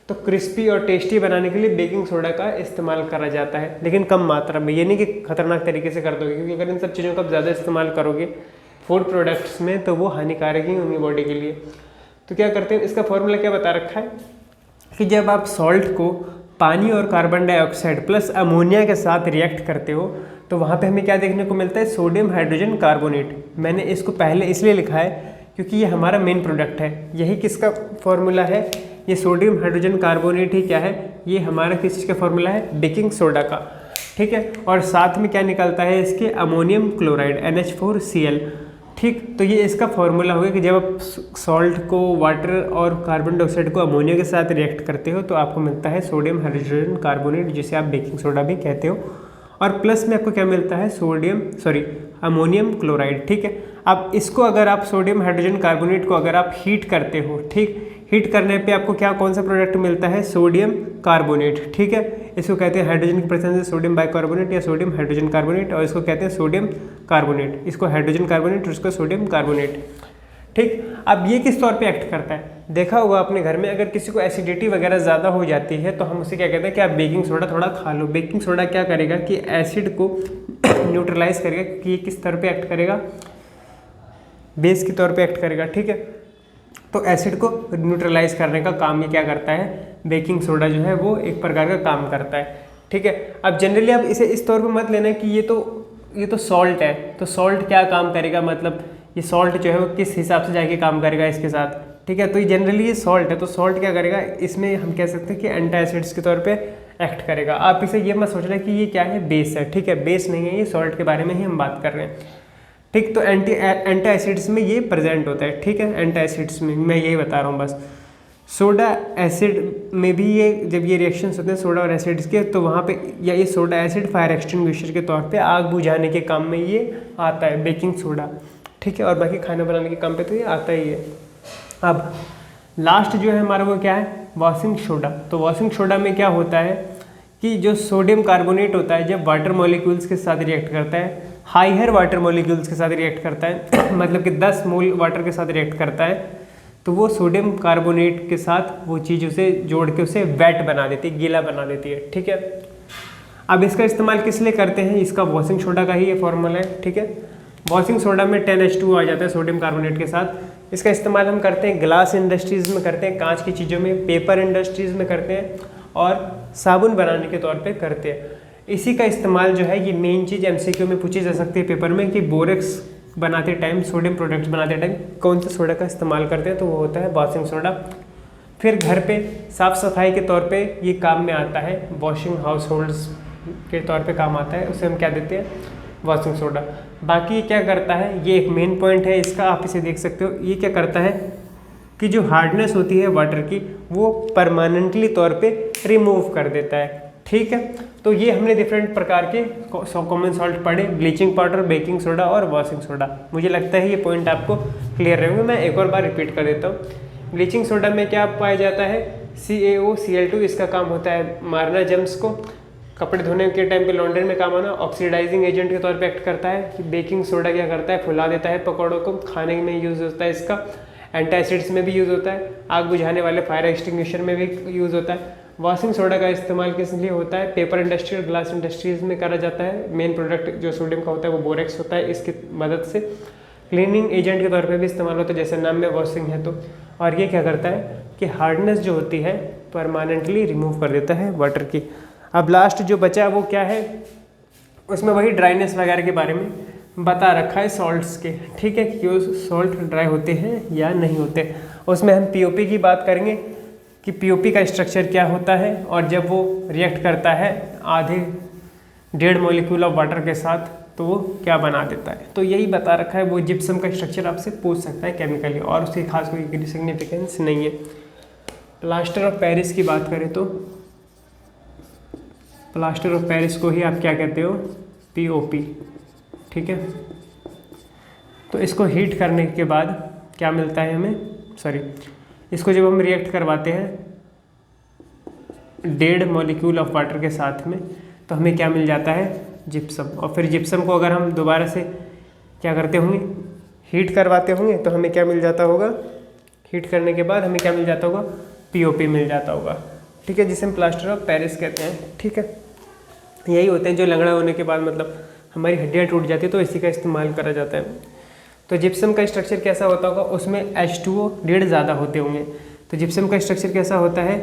तो क्रिस्पी और टेस्टी बनाने के लिए बेकिंग सोडा का इस्तेमाल करा जाता है, लेकिन कम मात्रा में। ये नहीं कि खतरनाक तरीके से कर दोगे, क्योंकि अगर इन सब चीज़ों का ज़्यादा इस्तेमाल करोगे फूड प्रोडक्ट्स में तो वो हानिकारक ही होंगी बॉडी के लिए। तो क्या करते हैं, इसका फॉर्मूला क्या बता रखा है कि जब आप सॉल्ट को पानी और कार्बन डाइऑक्साइड प्लस अमोनिया के साथ रिएक्ट करते हो तो वहाँ पे हमें क्या देखने को मिलता है, सोडियम हाइड्रोजन कार्बोनेट। मैंने इसको पहले इसलिए लिखा है क्योंकि ये हमारा मेन प्रोडक्ट है। यही किसका फॉर्मूला है, ये सोडियम हाइड्रोजन कार्बोनेट ही क्या है, ये हमारा किस चीज़ का फॉर्मूला है, बेकिंग सोडा का। ठीक है, और साथ में क्या निकलता है इसके, अमोनियम क्लोराइड NH4Cl। ठीक। तो ये इसका फॉर्मूला होगा कि जब आप सॉल्ट को वाटर और कार्बन डाइऑक्साइड को अमोनिया के साथ रिएक्ट करते हो तो आपको मिलता है सोडियम हाइड्रोजन कार्बोनेट, जिसे आप बेकिंग सोडा भी कहते हो, और प्लस में आपको क्या मिलता है अमोनियम क्लोराइड। ठीक है। अब इसको अगर आप सोडियम हाइड्रोजन कार्बोनेट को अगर आप हीट करते हो, ठीक, हीट करने पे आपको क्या कौन सा प्रोडक्ट मिलता है? Sodium carbonate. ठीक है। इसको कहते हैं हाइड्रोजन की प्रेजेंस से सोडियम बाइकार्बोनेट या सोडियम हाइड्रोजन कार्बोनेट, और इसको कहते हैं सोडियम कार्बोनेट, इसको हाइड्रोजन कार्बोनेट और इसको सोडियम कार्बोनेट। ठीक। अब ये किस तौर पे एक्ट करता है? देखा होगा आपने घर में, अगर किसी को एसिडिटी वगैरह ज़्यादा हो जाती है तो हम उसे क्या कहते हैं कि आप बेकिंग सोडा थोड़ा खा लो। बेकिंग सोडा क्या करेगा कि एसिड को न्यूट्रलाइज करेगा, कि ये किस तरह पे एक्ट करेगा? बेस के तौर पे एक्ट करेगा। ठीक है। तो एसिड को न्यूट्रलाइज करने का काम ये क्या करता है? बेकिंग सोडा जो है वो एक प्रकार का काम करता है। ठीक है। अब जनरली आप इसे इस तौर पे मत लेना कि ये तो सॉल्ट है, तो सॉल्ट क्या काम करेगा, मतलब ये सॉल्ट जो है वो किस हिसाब से जाके काम करेगा इसके साथ। ठीक है। तो ये जनरली ये सॉल्ट है, तो सॉल्ट क्या करेगा, इसमें हम कह सकते हैं कि एंटी एसिड्स के तौर पे एक्ट करेगा। आप इसे ये मत सोचना कि ये क्या है, बेस है। ठीक है। बेस नहीं है, ये सॉल्ट के बारे में ही हम बात कर रहे हैं। ठीक। तो एंटी एसिड्स में ये प्रेजेंट होता है। ठीक है। एंटी एसिड्स में मैं यही बता रहा हूँ बस। सोडा एसिड में भी ये जब ये रिएक्शंस होते हैं सोडा और एसिड्स के, तो वहाँ पे या ये सोडा एसिड फायर एक्सटिंग्विशर के तौर पे आग बुझाने के काम में ये आता है, बेकिंग सोडा। ठीक है। और बाकी खाना बनाने के काम पे तो ये आता ही है। अब लास्ट जो है हमारा वो क्या है? Washing soda. तो वॉशिंग सोडा में क्या होता है कि जो सोडियम कार्बोनेट होता है जब वाटर मॉलिक्यूल्स के साथ रिएक्ट करता है, हाइयर वाटर मॉलिक्यूल्स के साथ रिएक्ट करता है मतलब कि 10 मोल वाटर के साथ रिएक्ट करता है, तो वो सोडियम कार्बोनेट के साथ वो चीज़ उसे जोड़ के उसे वेट बना देती है, गीला बना देती है। ठीक है। अब इसका इस्तेमाल किस लिए करते हैं? इसका वॉशिंग सोडा का ही ये फॉर्मूला है। ठीक है। वॉशिंग सोडा में 10H2 आ जाता है सोडियम कार्बोनेट के साथ। इसका इस्तेमाल हम करते हैं ग्लास इंडस्ट्रीज़ में करते हैं, कांच की चीज़ों में, पेपर इंडस्ट्रीज़ में करते हैं, और साबुन बनाने के तौर पे करते हैं। इसी का इस्तेमाल जो है, ये मेन चीज़ MCQ में पूछी जा सकती है पेपर में, कि बोरेक्स बनाते टाइम, सोडियम प्रोडक्ट्स बनाते टाइम कौन से सोडा का इस्तेमाल करते हैं, तो वो होता है वॉशिंग सोडा। फिर घर पे साफ़ सफाई के तौर पे ये काम में आता है, वॉशिंग हाउस होल्ड्स के तौर पे काम आता है, उसे हम क्या देते हैं? Washing soda. बाकी क्या करता है, ये एक मेन पॉइंट है इसका, आप इसे देख सकते हो। ये क्या करता है कि जो हार्डनेस होती है वाटर की वो परमानेंटली तौर पे रिमूव कर देता है। ठीक है। तो ये हमने डिफरेंट प्रकार के कॉमन सॉल्ट पढ़े, ब्लीचिंग पाउडर, बेकिंग सोडा और वॉशिंग सोडा। मुझे लगता है ये पॉइंट आपको क्लियर रहेंगे। मैं एक और बार रिपीट कर देता हूँ। ब्लीचिंग सोडा में क्या पाया जाता है? CaOCl2। इसका काम होता है मारना जर्म्स को, कपड़े धोने के टाइम पे लॉन्ड्री में काम आना। ऑक्सीडाइजिंग एजेंट के तौर पे एक्ट करता है। बेकिंग सोडा क्या करता है? फुला देता है पकौड़ों को, खाने में यूज़ होता है इसका। एंटी एसिड्स में भी यूज़ होता है, आग बुझाने वाले फायर एक्सटिंग्विशर में भी यूज़ होता है। वॉशिंग सोडा का इस्तेमाल किस लिए होता है? पेपर इंडस्ट्री और ग्लास इंडस्ट्रीज़ में करा जाता है। मेन प्रोडक्ट जो सोडियम का होता है वो बोरेक्स होता है, इसकी मदद से। क्लीनिंग एजेंट के तौर पे भी इस्तेमाल होता है, जैसे नाम में वॉशिंग है तो। और ये क्या करता है कि हार्डनेस जो होती है परमानेंटली रिमूव कर देता है वाटर की। अब लास्ट जो बचा वो क्या है? उसमें वही ड्राइनेस वगैरह के बारे में बता रखा है सॉल्ट्स के। ठीक है, कि वो सॉल्ट ड्राई होते हैं या नहीं होते। उसमें हम POP की बात करेंगे कि POP का स्ट्रक्चर क्या होता है, और जब वो रिएक्ट करता है आधे 1.5 मॉलिक्यूल ऑफ वाटर के साथ तो वो क्या बना देता है। तो यही बता रखा है। वो जिप्सम का स्ट्रक्चर आपसे पूछ सकता है केमिकली, और उसकी खास कोई सिग्निफिकेंस नहीं है। प्लास्टर ऑफ पेरिस की बात करें तो प्लास्टर ऑफ पेरिस को ही आप क्या कहते हो? POP। ठीक है। तो इसको हीट करने के बाद क्या मिलता है हमें? इसको जब हम रिएक्ट करवाते हैं 1.5 मॉलिक्यूल ऑफ वाटर के साथ में, तो हमें क्या मिल जाता है? जिप्सम। और फिर जिप्सम को अगर हम दोबारा से क्या करते होंगे? हीट करवाते होंगे, तो हमें क्या मिल जाता होगा? हीट करने के बाद हमें क्या मिल जाता होगा? POP मिल जाता होगा। ठीक है, जिसे हम प्लास्टर ऑफ पेरिस कहते हैं। ठीक है, यही होते हैं जो लंगड़ा होने के बाद मतलब हमारी हड्डियाँ टूट जाती है, तो इसी का इस्तेमाल करा जाता है। तो जिप्सम का स्ट्रक्चर कैसा होता होगा? उसमें H2O 1.5 ज़्यादा होते होंगे। तो जिप्सम का स्ट्रक्चर कैसा होता है?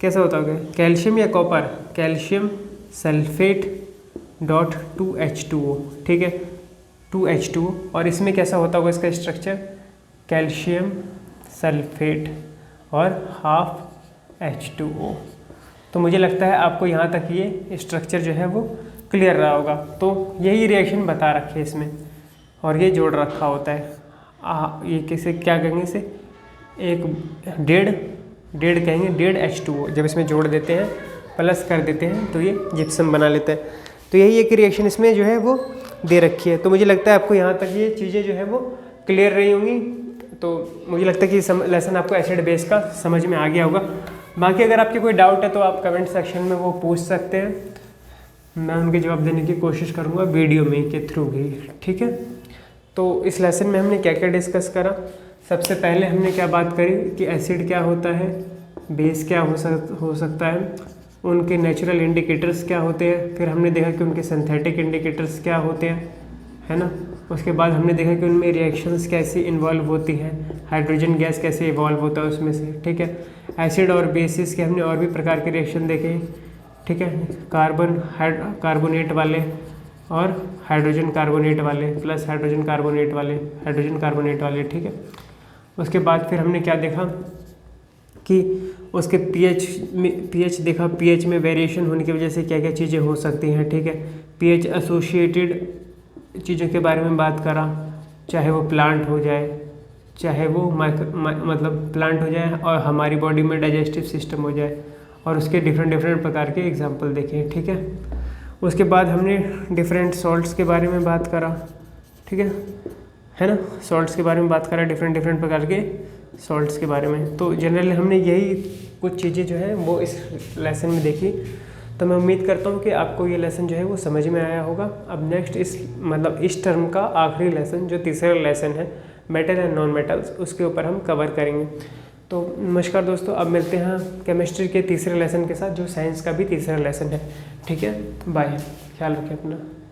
कैसा होता होगा? कैल्शियम या copper? Calcium sulphate dot 2H2O। ठीक है, 2H2O। और इसमें कैसा होता होगा इसका स्ट्रक्चर? कैल्शियम सल्फेट और हाफ H2O। तो मुझे लगता है आपको यहाँ तक ये स्ट्रक्चर जो है वो क्लियर रहा होगा। तो यही रिएक्शन बता रखे इसमें। और ये जोड़ रखा होता है। ये कैसे क्या कहेंगे इसे, एक डेढ़ कहेंगे, 1.5 H2O जब इसमें जोड़ देते हैं प्लस कर देते हैं तो ये जिप्सम बना लेता है। तो यही एक रिएक्शन इसमें जो है वो दे रखी है। तो मुझे लगता है आपको यहाँ तक ये चीज़ें जो है वो क्लियर रही होंगी। तो मुझे लगता है कि लेसन आपको एसिड बेस का समझ में आ गया होगा। बाकी अगर आपके कोई डाउट है तो आप कमेंट सेक्शन में वो पूछ सकते हैं, मैं उनके जवाब देने की कोशिश करूँगा वीडियो में के थ्रू ही, ठीक है। तो इस लेसन में हमने क्या क्या डिस्कस करा। सबसे पहले हमने क्या बात करी कि एसिड क्या होता है, बेस क्या हो सकता है, उनके नेचुरल इंडिकेटर्स क्या होते हैं, फिर हमने देखा कि उनके सिंथेटिक इंडिकेटर्स क्या होते हैं, है ना। उसके बाद हमने देखा कि उनमें रिएक्शंस कैसे इन्वॉल्व होती हैं, हाइड्रोजन गैस कैसे इवॉल्व होता है उसमें से, ठीक है। एसिड और बेसिस के हमने और भी प्रकार के रिएक्शन देखे, ठीक है, कार्बोनेट वाले और हाइड्रोजन कार्बोनेट वाले प्लस हाइड्रोजन कार्बोनेट वाले, ठीक है। उसके बाद फिर हमने क्या देखा कि उसके पीएच देखा, पीएच में वेरिएशन होने की वजह से क्या क्या चीज़ें हो सकती हैं, ठीक है। पीएच एसोसिएटेड चीज़ों के बारे में बात करा, चाहे वो प्लांट हो जाए, चाहे वो मतलब प्लांट हो जाए और हमारी बॉडी में डाइजेस्टिव सिस्टम हो जाए, और उसके डिफरेंट प्रकार के एग्जाम्पल देखे, ठीक है। उसके बाद हमने डिफरेंट सॉल्ट्स के बारे में बात करा, ठीक है ना, सॉल्ट्स के बारे में बात करा, डिफरेंट प्रकार के सॉल्ट्स के बारे में। तो जनरली हमने यही कुछ चीज़ें जो है वो इस लेसन में देखी। तो मैं उम्मीद करता हूँ कि आपको ये लेसन जो है वो समझ में आया होगा। अब नेक्स्ट इस टर्म का आखिरी लेसन जो तीसरा लेसन है, मेटल एंड नॉन मेटल्स, उसके ऊपर हम कवर करेंगे। तो नमस्कार दोस्तों, अब मिलते हैं केमिस्ट्री के तीसरे लेसन के साथ जो साइंस का भी तीसरा लेसन है, ठीक है। बाय, ख्याल रखें अपना।